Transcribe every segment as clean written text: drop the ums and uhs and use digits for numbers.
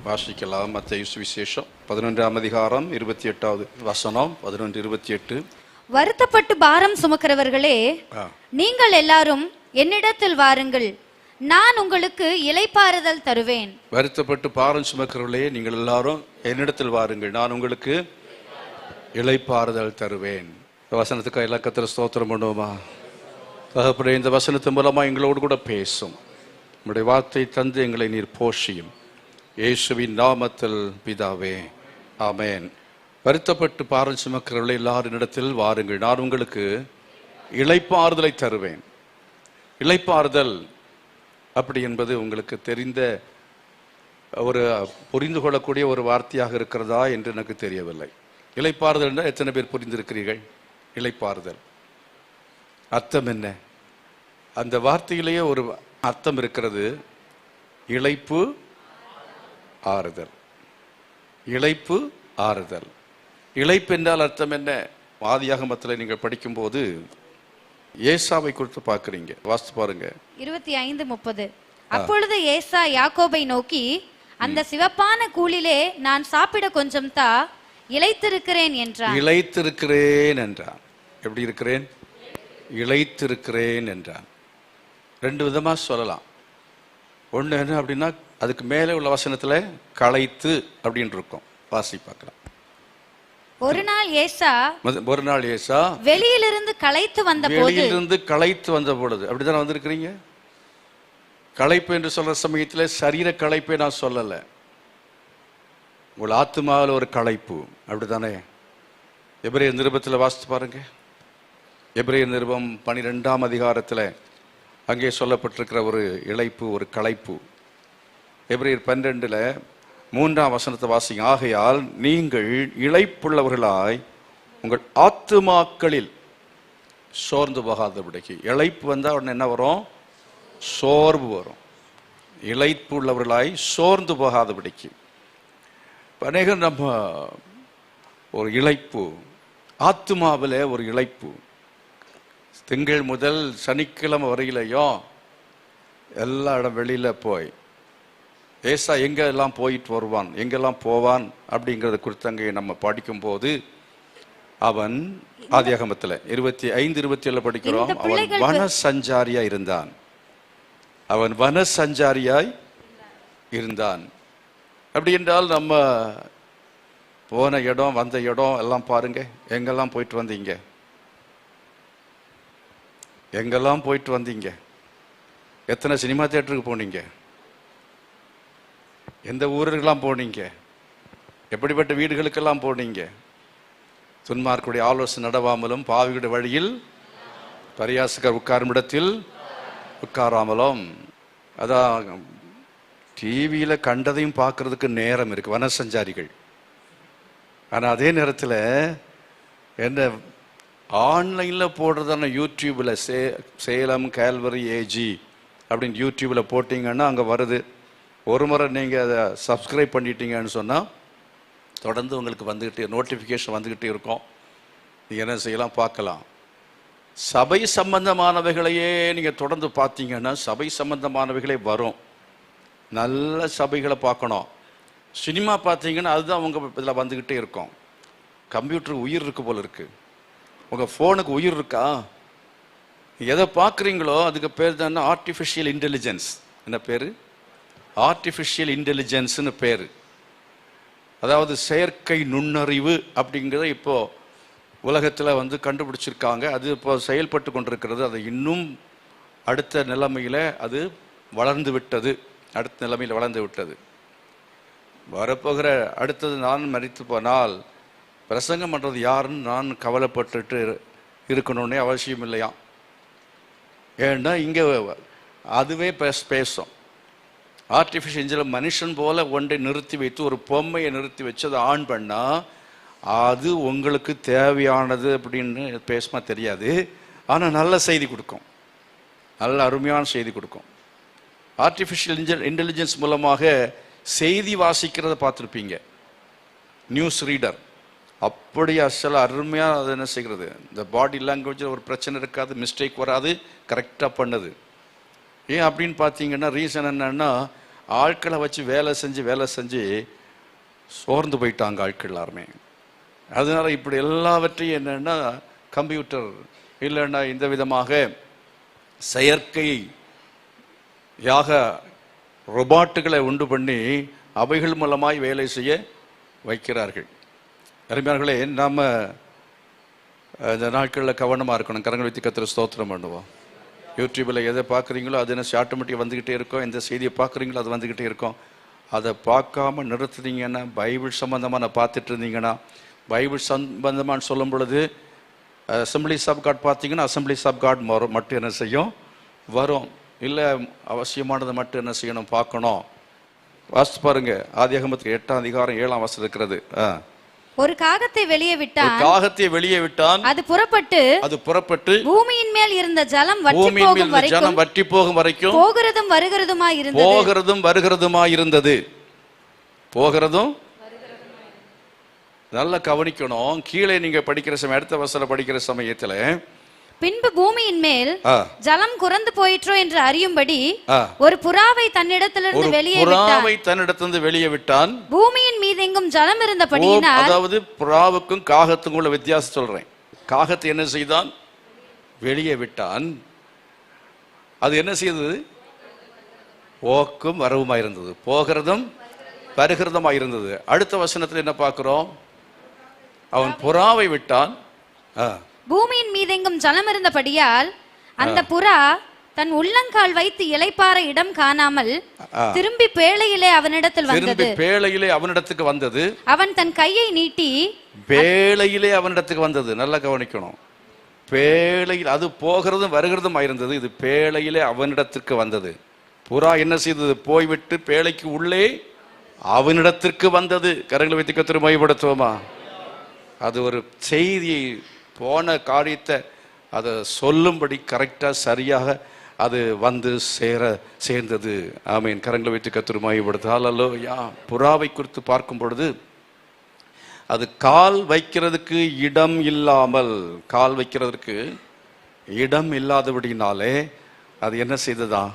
வாசிக்கலாம். மத்தேயு சுவிசேஷம் 11ஆம் அதிகாரம் 28வது வசனம் 11:28. வருத்தப்பட்டு பாரம் சுமக்கிறவர்களே, நீங்கள் எல்லாரும் என்னிடத்தில் வாருங்கள், நான் உங்களுக்கு இளைப்பாறுதல் தருவேன். வருத்தப்பட்டு பாரம் சுமக்கிறவர்களே, நீங்கள் எல்லாரும் என்னிடத்தில் வாருங்கள், நான் உங்களுக்கு இளைப்பாறுதல் தருவேன். இந்த வசனத்துக்கு இலக்கத்தில் ஸ்தோத்திரம் பண்ணுவோமா? தகப்பனே, இந்த வசனத்தின் மூலமா எங்களோடு கூட பேசும். உம்முடைய வார்த்தை தந்து எங்களை நீர் போஷியும். இயேசுவின் நாமத்தில் பிதாவே, ஆமென். வருத்தப்பட்டு பாரம் சுமக்கிறவர்களே, எல்லாரும் இடத்தில் வாருங்கள், நான் உங்களுக்கு இளைப்பாறுதலை தருவேன். இளைப்பாறுதல் அப்படி என்பது உங்களுக்கு தெரிந்த ஒரு புரிந்து கொள்ளக்கூடிய ஒரு வார்த்தையாக இருக்கிறதா என்று எனக்கு தெரியவில்லை. இளைப்பாறுதல் என்றால் எத்தனை பேர் புரிந்திருக்கிறீர்கள்? இளைப்பாறுதல் அர்த்தம் என்ன? அந்த வார்த்தையிலேயே ஒரு அர்த்தம் இருக்கிறது. இளைப்பு ஆறுதல். இளைப்பு ஆறுதல். இளைப்பு என்றால் அர்த்தம் என்ன? ஆதியாகமத்தில் நீங்கள் படிக்கும்போது ஏசாவை குறித்து பார்க்குறீங்க. வாசித்து பாருங்க 25:30. அப்பொழுது ஏசா யாக்கோபை நோக்கி, அந்த சிவப்பான கூலிலே நான் சாப்பிட கொஞ்சம் தா, இளைத்திருக்கிறேன் என்றான். இளைத்திருக்கிறேன் என்றான். எப்படி இருக்கிறேன்? இளைத்திருக்கிறேன் என்றான். ரெண்டு விதமா சொல்லலாம். ஒன்று என்ன அப்படின்னா, அதுக்கு மேலே உள்ள வசனத்துல களைத்து அப்படின்னு இருக்கும். வாசி பார்க்கலாம். ஒரு நாள் ஏசா வெளியிலிருந்து களைத்து வந்த பொழுது அப்படித்தானே வந்திருக்கிறீங்க. களைப்பு என்று சொல்ற சமயத்தில் சரீர களைப்பை நான் சொல்லலை, உங்கள் ஆத்மாவில் ஒரு களைப்பு. அப்படித்தானே? எபிரேயர் நிருபத்தில் வாசித்து பாருங்க. எபிரேயர் நிருபம் 12ஆம் அதிகாரத்தில் அங்கே சொல்லப்பட்டிருக்கிற ஒரு இளைப்பு, ஒரு களைப்பு. எபிரேயர் 12ல் 3ஆம் வசனத்தை வாசிங்க. ஆகையால் நீங்கள் இளைப்புள்ளவர்களாய் உங்கள் ஆத்துமாக்களில் சோர்ந்து போகாதபடிக்கு. இளைப்பு வந்தால் உடனே என்ன வரும்? சோர்வு வரும். இளைப்பு உள்ளவர்களாய் சோர்ந்து போகாதபடிக்கு. அநேகம் நம்ம ஒரு இளைப்பு, ஆத்துமாவில் ஒரு இளைப்பு. திங்கள் முதல் சனிக்கிழமை வரையிலையும் எல்லா இடம் வெளியில போய் ஏசா எங்கெல்லாம் போயிட்டு வருவான், எங்கெல்லாம் போவான் அப்படிங்கிறத குறித்து அங்கே நம்ம படிக்கும்போது, அவன் ஆதியாகமத்தில் 25-27 படிக்கிறோம். அவன் வன சஞ்சாரியா இருந்தான். அவன் வன சஞ்சாரியாய் இருந்தான். அப்படி என்றால் நம்ம போன இடம் வந்த இடம் எல்லாம் பாருங்க. எங்கெல்லாம் போயிட்டு வந்தீங்க? எங்கெல்லாம் போயிட்டு வந்தீங்க? எத்தனை சினிமா தியேட்டருக்கு போனீங்க? எந்த ஊருக்கெல்லாம் போனீங்க? எப்படிப்பட்ட வீடுகளுக்கெல்லாம் போனீங்க? துன்மார்க்குடைய ஆலோசனை நடவாமலும், பாவிகளுடைய வழியில் பரியாசகர் உட்காரும் இடத்தில் உட்காராமலும். அதான் டிவியில் கண்டதையும் பார்க்கறதுக்கு நேரம் இருக்கு வனசஞ்சாரிகள். ஆனால் அதே நேரத்தில் என்ன ஆன்லைனில் போடுறதான யூடியூப்பில் சேலம் கால்வரி ஏஜி அப்படின்னு யூடியூப்பில் போட்டிங்கன்னா அங்கே வருது. ஒரு முறை நீங்கள் அதை சப்ஸ்கிரைப் பண்ணிட்டீங்கன்னு சொன்னால் தொடர்ந்து உங்களுக்கு வந்துக்கிட்டே நோட்டிஃபிகேஷன் வந்துக்கிட்டே இருக்கும். நீங்கள் என்ன செய்யலாம், பார்க்கலாம். சபை சம்பந்தமானவைகளையே நீங்கள் தொடர்ந்து பார்த்தீங்கன்னா சபை சம்பந்தமானவைகளே வரும். நல்ல சபைகளை பார்க்கணும். சினிமா பார்த்தீங்கன்னா அதுதான் உங்கள் இதில் வந்துக்கிட்டே இருக்கும். கம்ப்யூட்டருக்கு உயிர் இருக்கு போல இருக்கு. உங்கள் ஃபோனுக்கு உயிர் இருக்கா? எதை பார்க்குறீங்களோ அதுக்கு பேர் தானே ஆர்டிஃபிஷியல் இன்டெலிஜென்ஸ். என்ன பேர்? ஆர்டிஃபிஷியல் இன்டெலிஜென்ஸ்னு பேர். அதாவது செயற்கை நுண்ணறிவு அப்படிங்கிறத இப்போ உலகத்தில் கண்டுபிடிச்சிருக்காங்க. அது இப்போ செயல்பட்டு கொண்டிருக்கிறது. அது இன்னும் அடுத்த நிலைமையில் அது வளர்ந்து விட்டது. அடுத்த நிலைமையில் வளர்ந்து விட்டது. வரப்போகிற அடுத்தது நான் மரித்து போனால் பிரசங்கம் பண்ணுறது யாருன்னு நான் கவலைப்பட்டுட்டு இருக்கணும்னே அவசியம் இல்லையா. ஏன்னா இங்கே அதுவே பேசும். ஆர்டிஃபிஷியல் இன்டெலிஜென்ஸ் மனுஷன் போல ஒன்றை நிறுத்தி வைத்து, ஒரு பொம்மையை நிறுத்தி வச்சு அதை ஆன் பண்ணால் அது உங்களுக்கு தேவையானது அப்படின்னு பேசுமா தெரியாது. ஆனால் நல்ல செய்தி கொடுக்கும், நல்ல அருமையான செய்தி கொடுக்கும். ஆர்டிஃபிஷியல் இன்டெலிஜென்ஸ் மூலமாக செய்தி வாசிக்கிறத பார்த்துருப்பீங்க. நியூஸ் ரீடர் அப்படி அசல் அருமையாக அது என்ன செய்கிறது, இந்த பாடி லாங்குவேஜில் ஒரு பிரச்சனை இருக்காது, மிஸ்டேக் வராது, கரெக்டாக பண்ணுது. ஏன் அப்படின்னு பார்த்தீங்கன்னா ரீசன் என்னன்னா, ஆட்களை வச்சு வேலை செஞ்சு சோர்ந்து போயிட்டாங்க ஆட்கள் எல்லாருமே. அதனால இப்படி எல்லாவற்றையும் என்னன்னா கம்ப்யூட்டர் இல்லைன்னா இந்த விதமாக செயற்கை யாக ரொபாட்டுகளை உண்டு பண்ணி அவைகள் மூலமாய் வேலை செய்ய வைக்கிறார்கள். அருமையானவர்களே, நாம் இந்த நாட்களில் கவனமாக இருக்கணும். கரங்கள் வைத்து கர்த்தரை ஸ்தோத்திரம் பண்ணுவோம். யூடியூப்பில் எதை பார்க்குறீங்களோ அது என்ன ஆட்டோமேட்டிக்காக வந்துக்கிட்டே இருக்கும். எந்த செய்தியை பார்க்குறீங்களோ அது வந்துக்கிட்டே இருக்கும். அதை பார்க்காம நிறுத்துனீங்கன்னா, பைபிள் சம்பந்தமாக நான் பார்த்துட்டு இருந்தீங்கன்னா, பைபிள் சம்பந்தமானு சொல்லும் பொழுது அசம்பிளிஸ் ஆஃப் காட் பார்த்தீங்கன்னா அசம்பிளிஸ் ஆஃப் காட் மட்டும் என்ன செய்யும் வரும். இல்லை அவசியமானதை மட்டும் என்ன செய்யணும் பார்க்கணும். வாசித்து பாருங்க, ஆதியாகமத்துக்கு 8ஆம் அதிகாரம் 7ஆம் வசனம் இருக்கிறது. ஒரு காகத்தை வெளியே விட்டான், அது புறப்பட்டு பூமியின் மேல் இருந்த ஜலம் வற்றி போகும் வரைக்கும் போகிறதும் வருகிறதுமாய் இருந்தது. நல்லா கவனிக்கணும். கீழே நீங்க படிக்கிற சமயம், அடுத்த வசனம் படிக்கிற சமயத்துல, பின்பு பூமியின் மேல் ஜலம் குறைந்து போயிற்றோ என்று அறியும்படி ஒரு புறாவை தன்னிடத்திலிருந்து வெளியே விட்டான். பூமியின் மீது எங்கும் ஜலம் இருந்தபடியினால், அதாவது புறாவுக்கும் காகத்துக்கும் உள்ள வித்தியாசம் சொல்றேன். காகத்தை என்ன செய்தான்? வெளியே விட்டான். அது என்ன செய்தது? போக்கும் வரவுமாய் இருந்தது, போகிறதும் வருகிறதுமாய் இருந்தது. அடுத்த வசனத்தில் என்ன பார்க்கிறோம்? அவன் புறாவை விட்டான். பூமியின் மீதெங்கும் ஜலம் இருந்தபடியால் அந்த புறா தன் உள்ளங்கால் வைத்து இளைப்பாற இடம் காணாமல் திரும்பி பேழையிலே அவனிடத்துக்கு வந்தது. அவன் தன் கையை நீட்டி பேழையிலே அவனிடத்துக்கு வந்தது. நல்லா கவனிக்கணும். பேழையில், அது போகிறதும் வருகிறதும் ஆயிருந்தது. இது பேழையிலே அவனிடத்திற்கு வந்தது. புறா என்ன செய்தது? போய்விட்டு பேழைக்கு உள்ளே அவனிடத்திற்கு வந்தது. கரங்களை வைத்து கர்த்தரை மகிமைப்படுத்துவோமா? அது ஒரு செய்தியை, போன காரியத்தை அதை சொல்லும்படி கரெக்டாக சரியாக அது வந்து சேர்ந்தது. ஆமீன். கரங்களை வைத்து கர்த்தரை மகிமைப்படுத்து. ஹல்லேலூயா. புறாவை குறித்து பார்க்கும் பொழுது, அது கால் வைக்கிறதுக்கு இடம் இல்லாதபடினாலே அது என்ன செய்ததா?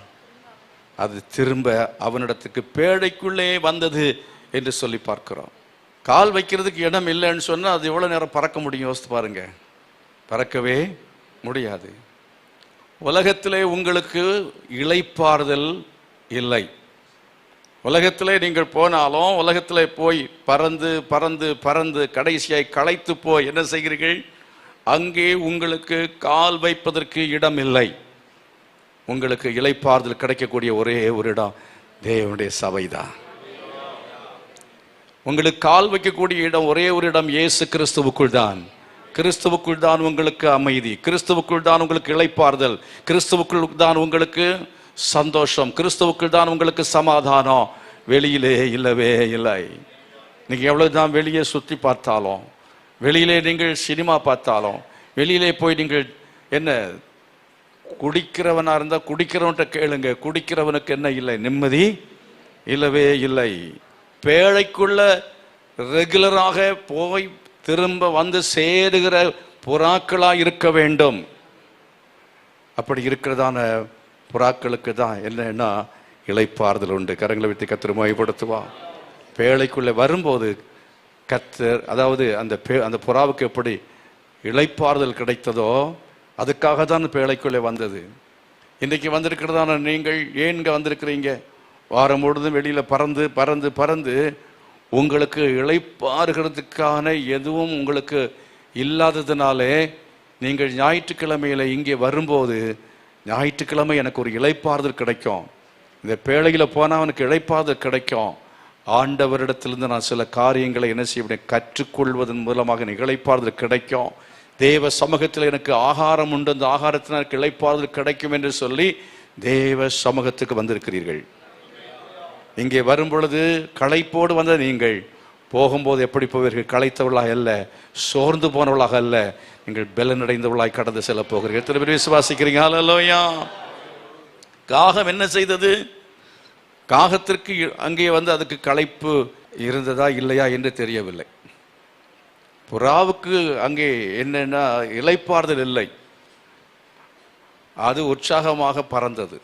அது திரும்ப அவனிடத்துக்கு பேழைக்குள்ளே வந்தது என்று சொல்லி பார்க்கிறோம். கால் வைக்கிறதுக்கு இடம் இல்லைன்னு சொன்னால் அது எவ்வளோ நேரம் பறக்க முடியும்? யோசித்து பாருங்க. பறக்கவே முடியாது. உலகத்திலே உங்களுக்கு இளைப்பாறுதல் இல்லை. உலகத்திலே நீங்கள் போனாலும், உலகத்திலே போய் பறந்து பறந்து பறந்து கடைசியாய் களைத்து போய் என்ன செய்கிறீர்கள்? அங்கே உங்களுக்கு கால் வைப்பதற்கு இடம் இல்லை. உங்களுக்கு இளைப்பாறுதல் கிடைக்கக்கூடிய ஒரே ஒரு இடம் தேவனுடைய சபைதான். உங்களுக்கு கால் வைக்கக்கூடிய இடம், ஒரே ஒரு இடம் இயேசு கிறிஸ்துவுக்குள் தான். கிறிஸ்துவுக்குள் தான் உங்களுக்கு அமைதி, கிறிஸ்துவுக்குள் தான் உங்களுக்கு இளைப்பாறுதல், கிறிஸ்துவுக்குள் தான் உங்களுக்கு சந்தோஷம், கிறிஸ்துவுக்குள் தான் உங்களுக்கு சமாதானம். வெளியிலே இல்லவே இல்லை. நீங்க எவ்வளவுதான் வெளியே சுற்றி பார்த்தாலும், வெளியிலே நீங்கள் சினிமா பார்த்தாலும், வெளியிலே போய் நீங்கள் என்ன குடிக்கிறவனா இருந்தா குடிக்கிறவன்கிட்ட கேளுங்க, குடிக்கிறவனுக்கு என்ன இல்லை? நிம்மதி இல்லவே இல்லை. பேழைக்குள்ள ரெகுலராக போய் திரும்ப வந்து சேருகிற புறாக்களா இருக்க வேண்டும். அப்படி இருக்கிறதான புறாக்களுக்கு தான் என்னன்னா இளைப்பாறுதல் உண்டு. கரங்களை விட்டு கர்த்தரை மகிமைப்படுத்துவா. பேழைக்குள்ள வரும்போது கர்த்தர், அதாவது அந்த புறாவுக்கு எப்படி இளைப்பாறுதல் கிடைத்ததோ அதுக்காக தான் பேழைக்குள்ளே வந்தது. இன்றைக்கு வந்திருக்கிறதான நீங்கள் ஏன் இங்கே வந்திருக்கிறீங்க? வாரம் முழுதும் வெளியில பறந்து பறந்து பறந்து உங்களுக்கு இளைப்பாறுகிறதுக்கான எதுவும் உங்களுக்கு இல்லாததுனாலே நீங்கள் ஞாயிற்றுக்கிழமையில இங்கே வரும்போது, ஞாயிற்றுக்கிழமை எனக்கு ஒரு இளைப்பாறுதல் கிடைக்கும், இந்த பேழையில போனால் அவனுக்கு இளைப்பாறுதல் கிடைக்கும், ஆண்டவரிடத்திலிருந்து நான் சில காரியங்களை என்ன செய்ய கற்றுக்கொள்வதன் மூலமாக எனக்கு இளைப்பாறுதல் கிடைக்கும், தேவ சமூகத்தில் எனக்கு ஆகாரம் உண்டு, அந்த ஆகாரத்தில் எனக்கு இளைப்பாறுதல் கிடைக்கும் என்று சொல்லி தேவ சமூகத்துக்கு வந்திருக்கிறீர்கள். இங்கே வரும் பொழுது களைப்போடு வந்த நீங்கள் போகும்போது எப்படி போவீர்கள்? களைத்தவர்களாக அல்ல, சோர்ந்து போனவர்களாக அல்ல, நீங்கள் பலனடைந்தவர்களாய் கடந்து செல்ல போகிறீர்கள். எத்தனை பேர் விசுவாசிக்கிறீங்க? ஹல்லேலூயா. காகம் என்ன செய்தது? காகத்திற்கு அங்கே வந்து அதுக்கு களைப்பு இருந்ததா இல்லையா என்று தெரியவில்லை. புறாவுக்கு அங்கே என்னன்னா இளைப்பாறுதல் இல்லை, அது உற்சாகமாக பறந்தது.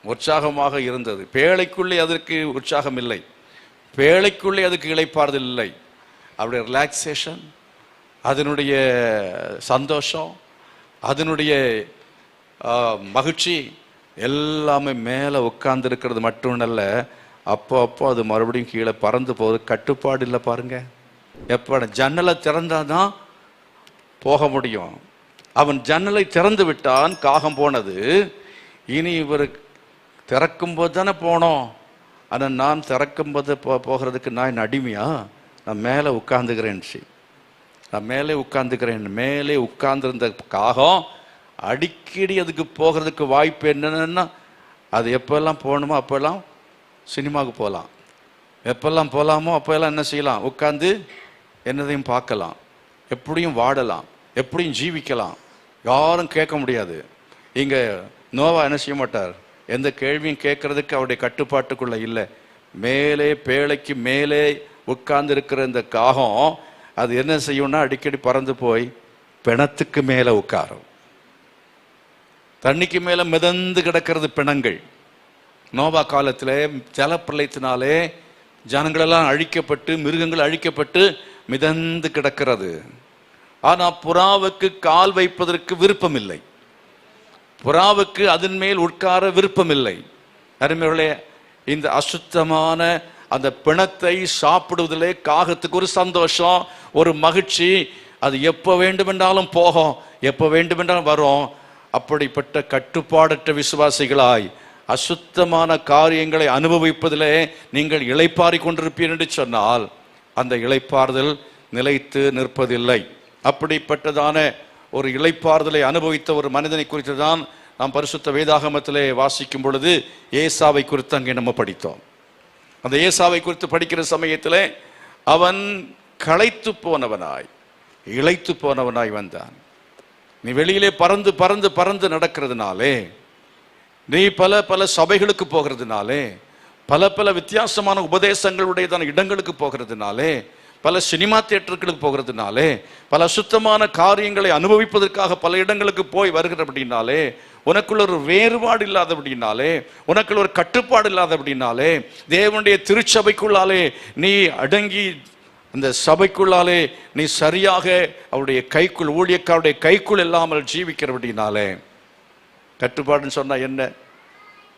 உற்சாகமாக இருந்தது. பேழைக்குள்ளே அதற்கு உற்சாகம் இல்லை, பேழைக்குள்ளே அதுக்கு இளைப்பாறுதல் இல்லை. அவருடைய ரிலாக்ஸேஷன், அதனுடைய சந்தோஷம், அதனுடைய மகிழ்ச்சி எல்லாமே மேலே உட்கார்ந்து இருக்கிறது மட்டுமல்ல, அப்போ அப்போ அது மறுபடியும் கீழே பறந்து போகுது. கட்டுப்பாடு இல்லை பாருங்க. எப்போ ஜன்னலை திறந்தாதான் போக முடியும். அவன் ஜன்னலை திறந்து விட்டான், காகம் போனது. இனி இவர் திறக்கும்போது தானே போனோம். ஆனால் நான் திறக்கும்போது போகிறதுக்கு நான் அடிமையா? நான் மேலே உட்கார்ந்துக்கிறேன், நான் மேலே உட்கார்ந்துக்கிறேன். மேலே உட்கார்ந்துருந்த காகம் அடிக்கடி அதுக்கு போகிறதுக்கு வாய்ப்பு என்னன்னா, அது எப்பெல்லாம் போகணுமோ அப்போல்லாம் சினிமாவுக்கு போகலாம், எப்பெல்லாம் போகலாமோ அப்போல்லாம் என்ன செய்யலாம், உட்காந்து என்னதையும் பார்க்கலாம், எப்படியும் வாடலாம், எப்படியும் ஜீவிக்கலாம். யாரும் கேட்க முடியாது. இங்கே நோவா என்ன செய்ய மாட்டார், எந்த கேள்வியும் கேட்கறதுக்கு அவருடைய கட்டுப்பாட்டுக்குள்ள இல்லை. மேலே பேழைக்கு மேலே உட்கார்ந்து இருக்கிற இந்த காகம் அது என்ன செய்யும்னா, அடிக்கடி பறந்து போய் பிணத்துக்கு மேலே உட்காரும். தண்ணிக்கு மேலே மிதந்து கிடக்கிறது பிணங்கள். நோவா காலத்தில் ஜலப்பிரளயத்தினாலே ஜனங்களெல்லாம் அழிக்கப்பட்டு, மிருகங்கள் அழிக்கப்பட்டு மிதந்து கிடக்கிறது. ஆனால் புறாவுக்கு கால் வைப்பதற்கு விருப்பம் இல்லை, புறாவுக்கு அதன் மேல் உட்கார விருப்பம் இல்லை. அருமைகளே, இந்த அசுத்தமான அந்த பிணத்தை சாப்பிடுவதிலே காகத்துக்கு ஒரு சந்தோஷம், ஒரு மகிழ்ச்சி. அது எப்போ வேண்டுமென்றாலும் போகும், எப்போ வேண்டுமென்றாலும் வரும். அப்படிப்பட்ட கட்டுப்பாடற்ற விசுவாசிகளாய் அசுத்தமான காரியங்களை அனுபவிப்பதிலே நீங்கள் இளைப்பாறி கொண்டிருப்பீர்கள் என்று சொன்னால் அந்த இளைப்பாறுதல் நிலைத்து நிற்பதில்லை. அப்படிப்பட்டதான ஒரு இளைப்பாறுதலை அனுபவித்த ஒரு மனிதனை குறித்து தான் நாம் பரிசுத்த வேதாகமத்திலே வாசிக்கும் பொழுது ஏசாவை குறித்து அங்கே நம்ம படித்தோம். அந்த ஏசாவை குறித்து படிக்கிற சமயத்தில் அவன் களைத்து போனவனாய், இளைத்து போனவனாய் வந்தான். நீ வெளியிலே பறந்து பறந்து பறந்து நடக்கிறதுனாலே, நீ பல பல சபைகளுக்கு போகிறதுனாலே, பல பல வித்தியாசமான உபதேசங்களுடையதான இடங்களுக்கு போகிறதுனாலே, பல சினிமா தியேட்டர்களுக்கு போகிறதுனாலே, பல சுத்தமான காரியங்களை அனுபவிப்பதற்காக பல இடங்களுக்கு போய் வருகிறபடினாலே, உனக்குள்ள ஒரு வேறுபாடு இல்லாதபடினாலே, உனக்குள்ள ஒரு கட்டுப்பாடு இல்லாதபடினாலே, தேவனுடைய திருச்சபைக்குள்ளாலே நீ அடங்கி அந்த சபைக்குள்ளாலே நீ சரியாக அவருடைய கைக்குள், ஊழியக்காருடைய கைக்குள் இல்லாமல் ஜீவிக்கிறபடினாலே, கட்டுப்பாடுன்னு சொன்னா என்ன,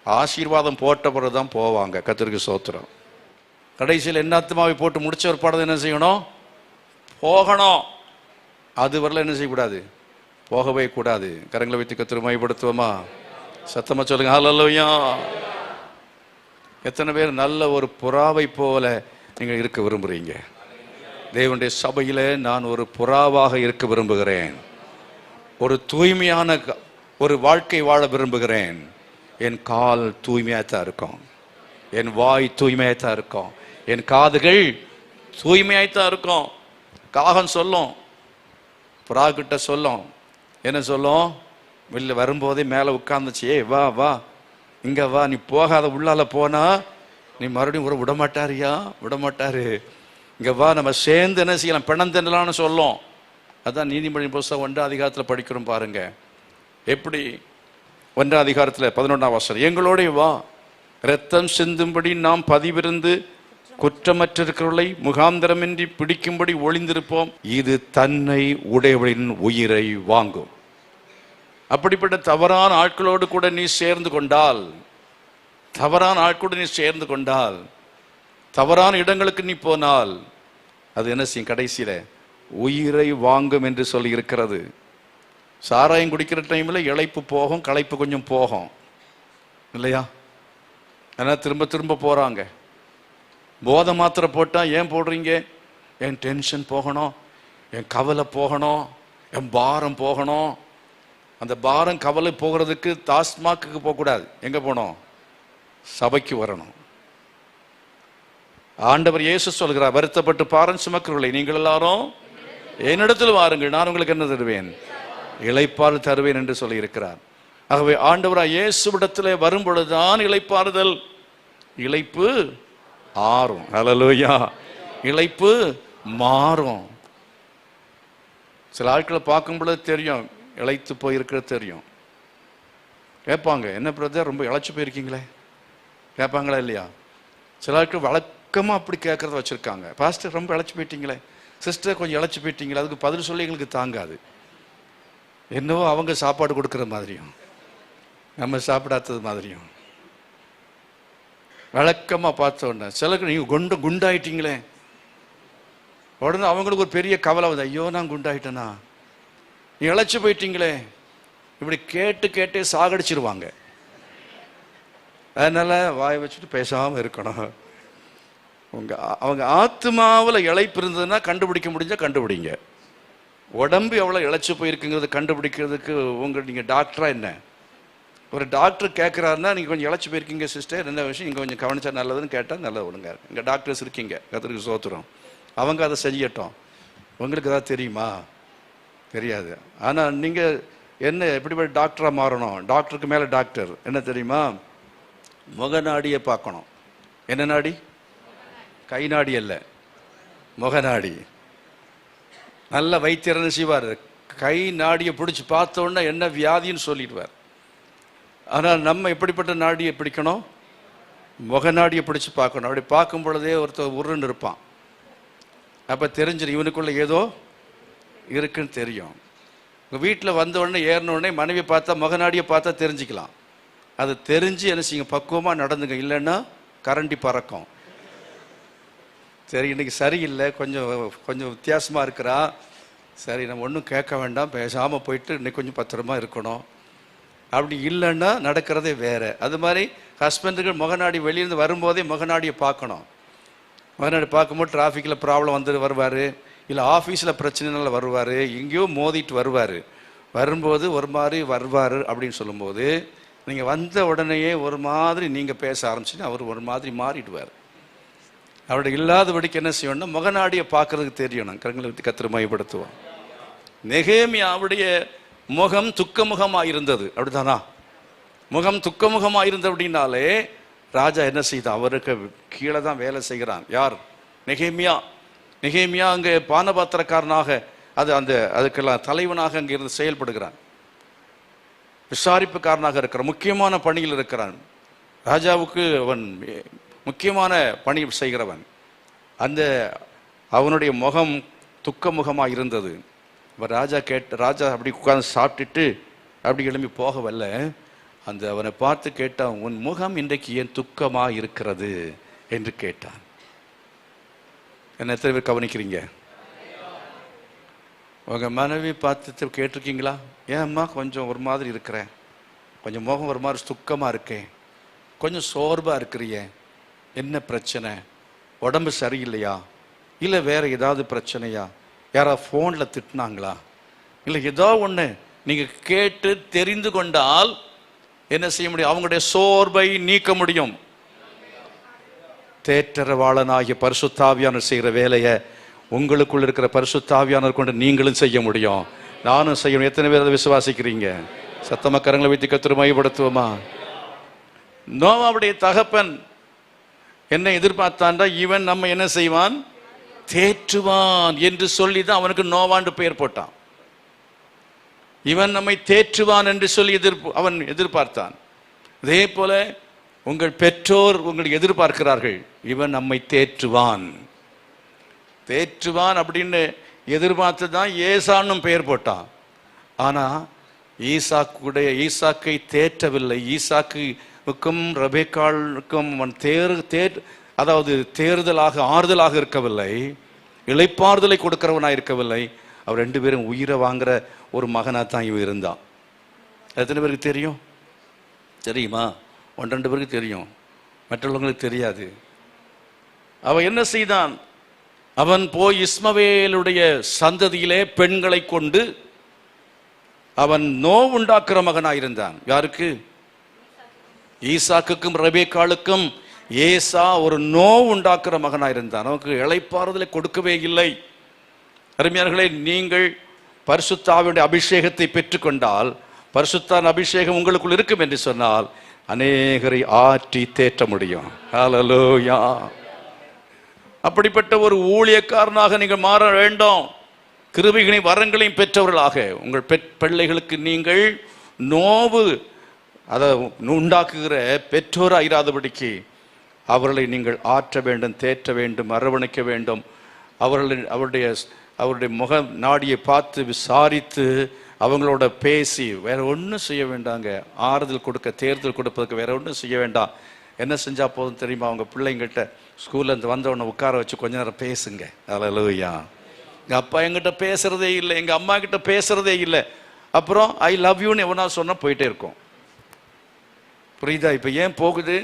ஆசீர்வாதம் போட்ட பிறகுதான் போவாங்க. கர்த்தருக்கு ஸ்தோத்திரம். கடைசியில் என்னாத்மாவை போட்டு முடிச்ச ஒரு பாடம் என்ன செய்யணும், போகணும். அது வரல என்ன செய்யக்கூடாது, போகவே கூடாது. கரங்களை வைத்து கர்த்தரை மகிமைப்படுத்துவோமா? சத்தமா சொல்லுங்க ஹல்லேலூயா. எத்தனை பேர் நல்ல ஒரு புறாவை போல நீங்கள் இருக்க விரும்புறீங்க? தேவனுடைய சபையில நான் ஒரு புறாவாக இருக்க விரும்புகிறேன், ஒரு தூய்மையான ஒரு வாழ்க்கை வாழ விரும்புகிறேன். என் கால் தூய்மையாத்தான் இருக்கும், என் வாய் தூய்மையாத்தான் இருக்கும், என் காதுகள் தூய்மையாய்த்தான் இருக்கும். காகம் சொல்லும், புறா கிட்ட சொல்லும், என்ன சொல்லும், வெளில வரும்போதே மேலே உட்கார்ந்துச்சு, ஏ வா வா இங்க வா, நீ போகாத, உள்ளால போனா நீ மறுபடியும் கூட விடமாட்டாரியா, விடமாட்டாரு, இங்க வா, நம்ம சேர்ந்து என்ன செய்யலாம், பிணந்தென்னலாம்னு சொல்லும். அதான் நீதிமொழி புஸ்தகம் 1ஆம் அதிகாரத்தில் படிக்கிறோம் பாருங்க. எப்படி 1ஆம் அதிகாரத்தில் 11ஆம் வசனம், எங்களோட வா, இரத்தம் சிந்தும்படி நாம் பதிவிருந்து குற்றமற்றிருக்கிறவர்களை முகாந்திரமின்றி பிடிக்கும்படி ஒளிந்திருப்போம், இது தன்னை உடையவளின் உயிரை வாங்கும். அப்படிப்பட்ட தவறான ஆட்களோடு கூட நீ சேர்ந்து கொண்டால், தவறான ஆட்களோடு நீ சேர்ந்து கொண்டால், தவறான இடங்களுக்கு நீ போனால், அது என்ன செய்யும், கடைசியில உயிரை வாங்கும் என்று சொல்லி இருக்கிறது. சாராயம் குடிக்கிற டைம்ல இளைப்பு போகும், களைப்பு கொஞ்சம் போகும் இல்லையா? ஆனால் திரும்ப திரும்ப போறாங்க. போதை மாத்திரை போட்டா ஏன் போடுறீங்க, என் டென்ஷன் போகணும், என் கவலை போகணும், என் பாரம் போகணும். அந்த பாரம் கவலை போகிறதுக்கு டாஸ்மாக்கு போகக்கூடாது, எங்க போனோம், சபைக்கு வரணும். ஆண்டவர் இயேசு சொல்கிறார், வருத்தப்பட்டு பாரம் சுமக்கிறவர்களை நீங்கள் எல்லாரும் என்னிடத்தில் வாருங்கள், நான் உங்களுக்கு என்ன தருவேன், இளைப்பாறுதல் தருவேன் என்று சொல்லி இருக்கிறார். ஆகவே ஆண்டவராய் இயேசுவிடத்திலே வரும் பொழுதுதான் இளைப்பாறுதல், இளைப்பு ஆறும். ஹல்லேலூயா. இளைப்பு மாறும். சில ஆட்களை பார்க்கும் பொழுது தெரியும், இளைத்து போயிருக்கிறது தெரியும். கேட்பாங்க, என்ன பிரதர் ரொம்ப இழைச்சி போயிருக்கீங்களே, கேட்பாங்களா இல்லையா? சிலருக்கு வழக்கமாக அப்படி கேட்குறத வச்சுருக்காங்க. பாஸ்டர் ரொம்ப இழைச்சி போயிட்டீங்களே, சிஸ்டர் கொஞ்சம் இழைச்சி போயிட்டீங்களே, அதுக்கு பதில் சொல்லி எங்களுக்கு தாங்காது. என்னவோ அவங்க சாப்பாடு கொடுக்குற மாதிரியும் நம்ம சாப்பிடாதது மாதிரியும் வழக்கமாக பார்த்த உடனே சிலருக்கு நீங்கள் குண்டாயிட்டீங்களே, உடனே அவங்களுக்கு ஒரு பெரிய கவலை வந்து, ஐயோ நான் குண்டாயிட்டேனா, நீ இழைச்சி போயிட்டீங்களே, இப்படி கேட்டு கேட்டே சாகடிச்சிருவாங்க. அதனால வாயை வச்சுட்டு பேசாமல் இருக்கணும். அவங்க ஆத்மாவில் இழைப்பு இருந்ததுன்னா கண்டுபிடிக்க முடிஞ்சால் கண்டுபிடிங்க. உடம்பு எவ்வளோ இழைச்சி போயிருக்குங்கிறது கண்டுபிடிக்கிறதுக்கு நீங்கள் டாக்டரா என்ன? ஒரு டாக்டர் கேட்குறாருன்னா நீங்கள் கொஞ்சம் இழைச்சி போயிருக்கீங்க சிஸ்டர், என்ன விஷயம் நீங்கள் கொஞ்சம் கவனிச்சா நல்லதுன்னு கேட்டால் நல்லது. ஒழுங்க இங்கே டாக்டர்ஸ் இருக்கீங்க, கர்த்தருக்கு ஸ்தோத்திரம், அவங்க அதை செய்யட்டும். உங்களுக்கு ஏதாவது தெரியுமா? தெரியாது. ஆனால் நீங்கள் என்ன எப்படிப்பட்ட டாக்டராக மாறணும்? டாக்டருக்கு மேலே டாக்டர் என்ன தெரியுமா? முக நாடியை பார்க்கணும். என்ன நாடி? கை நாடி அல்ல, முக நாடி. நல்ல வைத்தியர்னு செய்வார், கை நாடியை பிடிச்சி பார்த்த உடனே என்ன வியாதின்னு சொல்லிடுவார். ஆனால் நம்ம எப்படிப்பட்ட நாடியை பிடிக்கணும்? முக நாடியை பிடிச்சி பார்க்கணும். அப்படி பார்க்கும் பொழுதே ஒருத்தர் உருன்னு இருப்பான், அப்போ தெரிஞ்சிடும் இவனுக்குள்ள ஏதோ இருக்குன்னு தெரியும். உங்கள் வீட்டில் வந்த உடனே ஏறின உடனே மனைவி பார்த்தா முகநாடியை பார்த்தா தெரிஞ்சுக்கலாம். அது தெரிஞ்சு என்ன செய்யுங்க, பக்குவமாக நடந்துங்க, இல்லைன்னா கரண்டி பறக்கும். சரி இன்னைக்கு சரியில்லை, கொஞ்சம் வித்தியாசமாக இருக்கிறா, சரி நம்ம ஒன்றும் கேட்க வேண்டாம், பேசாமல் போயிட்டு இன்னைக்கு கொஞ்சம் பத்திரமா இருக்கணும். அப்படி இல்லைன்னா நடக்கிறதே வேறு. அது மாதிரி ஹஸ்பண்டுகள் முகநாடி வெளியிருந்து வரும்போதே முகநாடியை பார்க்கணும். முகநாடி பார்க்கும்போது டிராஃபிக்கில் ப்ராப்ளம் வந்து வருவார், இல்லை ஆஃபீஸில் பிரச்சனைனால வருவார், எங்கேயோ மோதிட்டு வருவார். வரும்போது ஒரு மாதிரி வருவார் அப்படின்னு சொல்லும்போது நீங்கள் வந்த உடனேயே ஒரு மாதிரி நீங்கள் பேச ஆரம்பிச்சுன்னா அவர் ஒரு மாதிரி மாறிடுவார். அவருடைய இல்லாதபடிக்கு என்ன செய்யணும்னா முகநாடியை பார்க்கறதுக்கு தெரியணும். கரங்களை விட்டு கர்த்தரை மையப்படுத்துவோம். நெகேமியாவுடைய முகம் துக்கமுகமாக இருந்தது, அப்படித்தானா? முகம் துக்கமுகமாக இருந்தது அப்படின்னாலே ராஜா என்ன செய்தான்? அவருக்கு கீழே தான் வேலை செய்கிறான். யார்? நெகேமியா. நெகேமியா அங்கே பானபாத்திரக்காரனாக அதுக்கெல்லாம் தலைவனாக அங்கே இருந்து செயல்படுகிறான். விசாரிப்புக்காரனாக இருக்கிறான், முக்கியமான பணியில் இருக்கிறான். ராஜாவுக்கு அவன் முக்கியமான பணி செய்கிறவன். அவனுடைய முகம் துக்க முகமாக இருந்தது. இப்போ ராஜா அப்படி உட்கார்ந்து சாப்பிட்டுட்டு அப்படி எழும்பி போக வரல, அவனை பார்த்து கேட்டான், உன் முகம் இன்றைக்கு ஏன் துக்கமாக இருக்கிறது என்று கேட்டான். என்ன எத்தனை பேர் கவனிக்கிறீங்க? உங்கள் மனைவி பார்த்து கேட்டிருக்கீங்களா? ஏம்மா கொஞ்சம் ஒரு மாதிரி இருக்கிறேன், கொஞ்சம் முகம் ஒரு மாதிரி துக்கமாக இருக்கேன், கொஞ்சம் சோர்வாக இருக்கிறியே, என்ன பிரச்சனை? உடம்பு சரியில்லையா, இல்லை வேற ஏதாவது பிரச்சனையா, யாராவது ஃபோனில் திட்டினாங்களா, இல்லை ஏதோ ஒன்று நீங்கள் கேட்டு தெரிந்து கொண்டால் என்ன செய்ய முடியும்? அவங்களுடைய சோர்வை நீக்க முடியும். தேற்றரவாளனாகிய பரிசுத்தாவியானவர் செய்கிற வேலையை உங்களுக்குள்ள இருக்கிற பரிசுத்தாவியானவர் கொண்டு நீங்களும் செய்ய முடியும், நானும் செய்யணும். எத்தனை பேர் அதை விசுவாசிக்கிறீங்க? சத்தமா கரங்களை வைத்து கர்த்தரை மையப்படுத்துவோமா? நோவாவுடைய தகப்பன் என்ன எதிர்பார்த்தான்டா, இவன் நம்ம என்ன செய்வான்? தேற்றுவான் என்று சொல்லி தான் அவனுக்கு நோவாண்டு பெயர் போட்டான். இவன் நம்மை தேற்றுவான் என்று சொல்லி அவன் எதிர்பார்த்தான். அதே போல உங்கள் பெற்றோர் உங்களை எதிர்பார்க்கிறார்கள், இவன் நம்மை தேற்றுவான். தேற்றுவான் அப்படின்னு எதிர்பார்த்து தான் ஏசானும் பெயர் போட்டான். ஆனா ஈசாக்கை தேற்றவில்லை. ஈசாக்குக்கும் ரெபெக்காளுக்கும் அவன் அதாவது தேர்தலாக ஆறுதலாக இருக்கவில்லை, இளைப்பாறுதலை கொடுக்கிறவனாக இருக்கவில்லை. அவர் ரெண்டு பேரும் உயிரை வாங்குற ஒரு மகனாக தான் இவன் இருந்தான். எத்தனை பேருக்கு தெரியும்? தெரியுமா? 1-2 பேருக்கு தெரியும், மற்றவங்களுக்கு தெரியாது. அவன் என்ன செய்தான்? அவன் போய் இஸ்மவேலுடைய சந்ததியிலே பெண்களை கொண்டு அவன் நோவுண்டாக்குற மகனாயிருந்தான். யாருக்கு? ஈசாக்குக்கும் ரெபெக்காளுக்கும் ஏசா ஒரு நோவு உண்டாக்குற மகனாயிருந்தான். அவனுக்கு இளைப்பாறுதலை கொடுக்கவே இல்லை. அருமையானவர்களே, நீங்கள் பரிசுத்தாவினுடைய அபிஷேகத்தை பெற்றுக்கொண்டால், பரிசுத்தாவின் அபிஷேகம் உங்களுக்குள் இருக்கும் என்று சொன்னால் அநேகரை ஆற்றி தேற்ற முடியும். ஹல்லேலூயா! அப்படிப்பட்ட ஒரு ஊழியக்காரனாக நீங்கள் மாற வேண்டும். கிருபைகளையும் வரங்களையும் பெற்றவர்களாக உங்கள் பிள்ளைகளுக்கு நீங்கள் நோவு அதை உண்டாக்குகிற பெற்றோராக இராதபடிக்கு அவர்களை நீங்கள் ஆற்ற வேண்டும், தேற்ற வேண்டும், அரவணைக்க வேண்டும். அவருடைய முக நாடியை பார்த்து விசாரித்து அவங்களோட பேசி வேற ஒன்றும் செய்ய வேண்டாங்க. ஆறுதல் கொடுக்க, தேர்தல் கொடுப்பதற்கு வேற ஒன்றும் செய்ய வேண்டாம். என்ன செஞ்சா போதும் தெரியுமா? அவங்க பிள்ளைங்கிட்ட ஸ்கூல்ல இருந்து வந்தவொடனே உட்கார வச்சு கொஞ்ச நேரம் பேசுங்க. அல்லேலூயா. எங்கள் அப்பா எங்கிட்ட பேசுறதே இல்லை, எங்கள் அம்மா கிட்ட பேசுறதே இல்லை. அப்புறம் ஐ லவ் யூன்னு எவனா சொன்னால் போயிட்டே இருக்கும். புரியுதா? இப்போ ஏன் போகுது?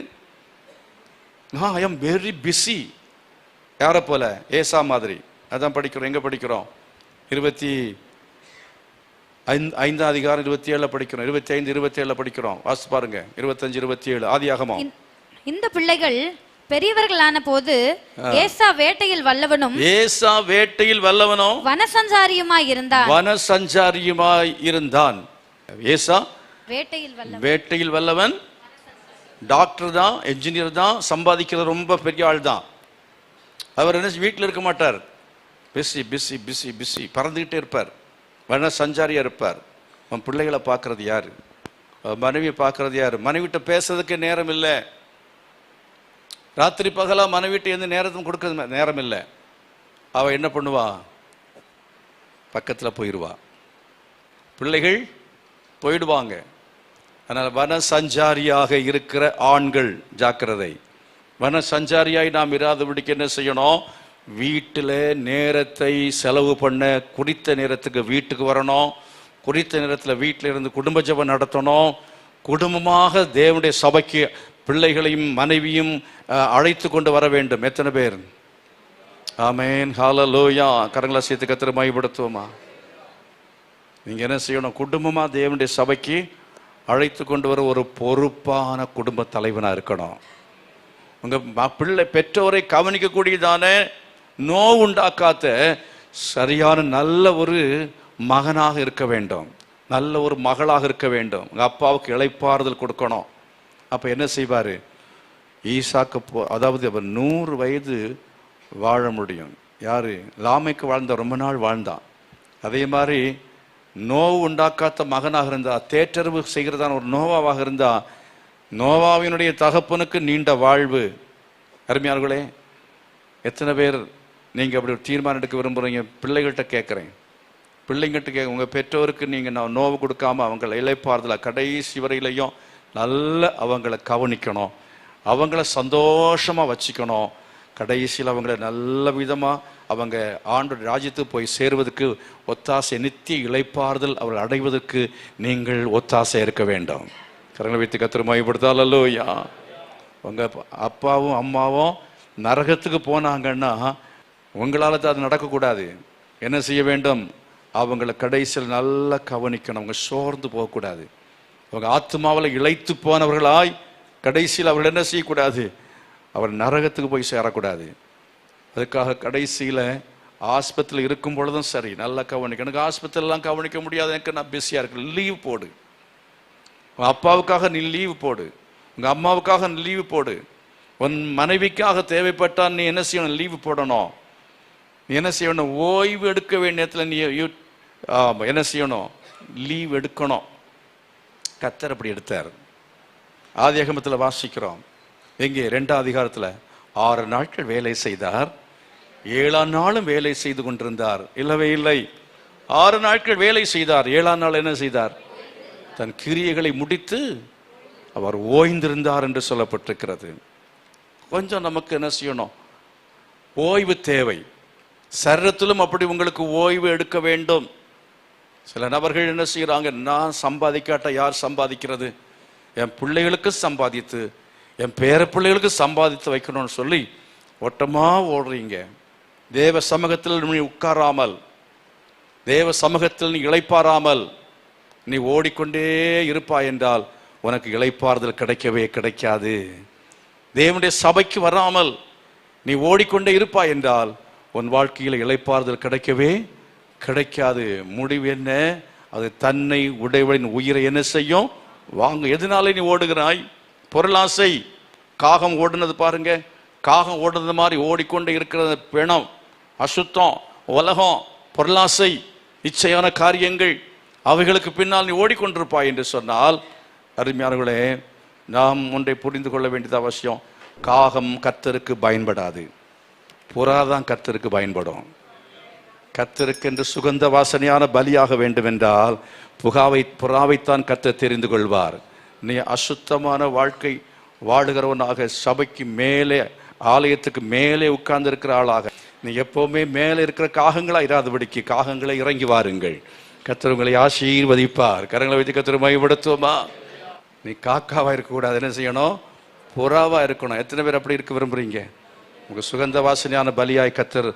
I am very busy. யாரை போல? ஏசா மாதிரி. அதான் படிக்கிறோம். எங்கே படிக்கிறோம்? 25 அதிகாரம் 27 படிக்கிறோம். 25 27 படிக்கிறோம். வாசி பாருங்க. 25 27 ஆதியாகமம். இந்த பிள்ளைகள் பெரியவர்களான போது ஏசா வேட்டையில் வல்லவனும் வனசஞ்சாரியுமாய் இருந்தான். ஏசா வேட்டையில் வல்லவன். டாக்டர் தான், என்ஜினியர் தான், சம்பாதிக்கிறது ரொம்ப பெரிய ஆள் தான். அவர் என்ன வீட்டில் இருக்க மாட்டார். பிஸி பிஸி பிஸி பிஸி பறந்துக்கிட்டே இருப்பார். வன சஞ்சாரியாக இருப்பார். அவன் பிள்ளைகளை பார்க்கறது யார்? மனைவியை பார்க்கறது யார்? மனைவிட்ட பேசுறதுக்கு நேரம் இல்லை. ராத்திரி பகலா மனைவிட்ட எந்த நேரத்தும் கொடுக்கறது நேரம் இல்லை. அவள் என்ன பண்ணுவா? பக்கத்தில் போயிடுவா. பிள்ளைகள் போயிடுவாங்க. அதனால் வன சஞ்சாரியாக இருக்கிற ஆண்கள் ஜாக்கிரதை. வன சஞ்சாரியாய் நாம் இராதபடிக்கு என்ன செய்யணும்? வீட்டில் நேரத்தை செலவு பண்ண, குறித்த நேரத்துக்கு வீட்டுக்கு வரணும். குறித்த நேரத்தில் வீட்டில் இருந்து குடும்ப ஜெபம் நடத்தணும். குடும்பமாக தேவனுடைய சபைக்கு பிள்ளைகளையும் மனைவியும் அழைத்து கொண்டு வர வேண்டும். எத்தனை பேர்? ஆமென், ஹல்லேலூயா. கரங்களை சேர்த்து கர்த்தரை மகிமைப்படுத்துவோமா? நீங்க என்ன செய்யணும்? குடும்பமா தேவனுடைய சபைக்கு அழைத்து கொண்டு வர ஒரு பொறுப்பான குடும்ப தலைவனா இருக்கணும். உங்க பிள்ளை பெற்றோரை கவனிக்கக்கூடியதான நோவு உண்டாக்காத சரியான நல்ல ஒரு மகனாக இருக்க வேண்டும், நல்ல ஒரு மகளாக இருக்க வேண்டும். உங்க அப்பாவுக்கு இளைப்பாறுதல் கொடுக்கணும். அப்ப என்ன செய்வாரு? ஈசாக்கு அதாவது அவர் 100 வயது வாழ முடியும். யாரு? லாமைக்கு வாழ்ந்த ரொம்ப நாள் வாழ்ந்தான். அதே மாதிரி நோவு உண்டாக்காத மகனாக இருந்தா, தேற்றறிவு செய்கிறதான ஒரு நோவாவாக இருந்தா, நோவாவினுடைய தகப்பனுக்கு நீண்ட வாழ்வு. அருமையார்களே, எத்தனை பேர் நீங்க அப்படி ஒரு தீர்மானம் எடுக்க விரும்புறீங்க? பிள்ளைகள்கிட்ட கேட்குறேன். பிள்ளைங்கிட்ட உங்க பெற்றோருக்கு நீங்க நான் நோவு கொடுக்காம அவங்களை இளைப்பாறுதல கடைசி வரையிலையும் நல்ல அவங்கள கவனிக்கணும், அவங்கள சந்தோஷமா வச்சுக்கணும். கடைசியில் அவங்கள நல்ல விதமா அவங்க ஆண்டோட ராஜ்யத்துக்கு போய் சேருவதற்கு ஒத்தாசை, நித்திய இளைப்பாறுதல் அவர்கள் அடைவதற்கு நீங்கள் ஒத்தாசை இருக்க வேண்டும். கரங்களை வைத்து கர்த்தரை மகிமைப்படுத்தால் அல்லேலூயா. உங்க அப்பாவும் அம்மாவும் நரகத்துக்கு போனாங்கன்னா உங்களால் தான் அது நடக்கக்கூடாது. என்ன செய்ய வேண்டும்? அவங்களை கடைசியில் நல்லா கவனிக்கணும். அவங்க சோர்ந்து போகக்கூடாது. அவங்க ஆத்மாவில் இளைத்து போனவர்களாய் கடைசியில் அவர்கள் என்ன செய்யக்கூடாது? அவர் நரகத்துக்கு போய் சேரக்கூடாது. அதுக்காக கடைசியில் ஆஸ்பத்திரியில் இருக்கும் பொழுதும் சரி நல்லா கவனிக்கணும். எனக்கு ஆஸ்பத்திரிலாம் கவனிக்க முடியாது, எனக்கு நான் பிஸியாக இருக்கேன். லீவ் போடு. உங்கள் அப்பாவுக்காக நீ லீவு போடு, உங்கள் அம்மாவுக்காக நீ லீவு போடு. உன் மனைவிக்காக தேவைப்பட்டால் நீ என்ன செய்யணும்? லீவு போடணும். நீ என்ன செய்யணும்? ஓய்வு எடுக்க வேண்டிய நேரத்தில் நீ என்ன செய்யணும்? லீவ் எடுக்கணும். கர்த்தர் அப்படி எடுத்தார். ஆதியாகமத்தில் வாசிக்கிறோம். எங்கே? 2ஆம் அதிகாரத்தில் 6 நாட்கள் வேலை செய்தார், 7ஆம் நாளும் வேலை செய்து கொண்டிருந்தார். இல்லவே இல்லை. 6 நாட்கள் வேலை செய்தார், 7ஆம் நாள் என்ன செய்தார்? தன் கிரியைகளை முடித்து அவர் ஓய்ந்திருந்தார் என்று சொல்லப்பட்டிருக்கிறது. கொஞ்சம் நமக்கு என்ன செய்யணும்? ஓய்வு தேவை. சரீரத்திலும் அப்படி உங்களுக்கு ஓய்வு எடுக்க வேண்டும். சில நபர்கள் என்ன செய்யறாங்க? நான் சம்பாதிக்காட்ட யார் சம்பாதிக்கிறது? என் பிள்ளைகளுக்கு சம்பாதித்து, என் பேர பிள்ளைகளுக்கு சம்பாதித்து வைக்கணும்னு சொல்லி ஓட்டமா ஓடுறீங்க. தேவ சமூகத்தில் நீ உட்காராமல், தேவ சமூகத்தில் நீ இளைப்பாராமல் நீ ஓடிக்கொண்டே இருப்பாய் என்றால் உனக்கு இளைப்பாறுதல் கிடைக்கவே கிடைக்காது. தேவனுடைய சபைக்கு வராமல் நீ ஓடிக்கொண்டே இருப்பாய் என்றால் உன் வாழ்க்கையில் இளைப்பாறுதல் கிடைக்கவே கிடைக்காது. முடிவு என்ன? அது தன்னை உடையவனின் உயிரை என்ன செய்யும்? வாங்க. எதனால நீ ஓடுகிறாய்? பொருளாசை. காகம் ஓடுனது பாருங்க. காகம் ஓடுனது மாதிரி ஓடிக்கொண்டே இருக்கிற பிணம், அசுத்தம், உலகம், பொருளாசை, இச்சையான காரியங்கள், அவைகளுக்கு பின்னால் நீ ஓடிக்கொண்டிருப்பாய் என்று சொன்னால் அருமையானவர்களே, நாம் ஒன்றை புரிந்து கொள்ள வேண்டியது அவசியம். காகம் கர்த்தருக்கு பயன்படாது, புறா தான் கர்த்தருக்கு பயன்படும். கர்த்தருக்கு என்று சுகந்த வாசனையான பலியாக வேண்டும் என்றால் புறாவைத்தான் கர்த்தர் தெரிந்து கொள்வார். நீ அசுத்தமான வாழ்க்கை வாழுகிறவனாக, சபைக்கு மேலே, ஆலயத்துக்கு மேலே உட்கார்ந்து இருக்கிற ஆளாக, நீ எப்பவுமே மேலே இருக்கிற காகங்களா இராதபடிக்கு காகங்களை இறங்கி வாருங்கள். கர்த்தர் உங்களை ஆசீர்வதிப்பார். கரங்களை வைத்து கர்த்தர் மகிமைப்படுத்துவோமா? நீ காக்காவா இருக்கக்கூடாது, என்ன செய்யணும்? புறாவா இருக்கணும். எத்தனை பேர் அப்படி இருக்க விரும்புறீங்க? உங்க சுகந்த வாசனையான பலியாய் கர்த்தர்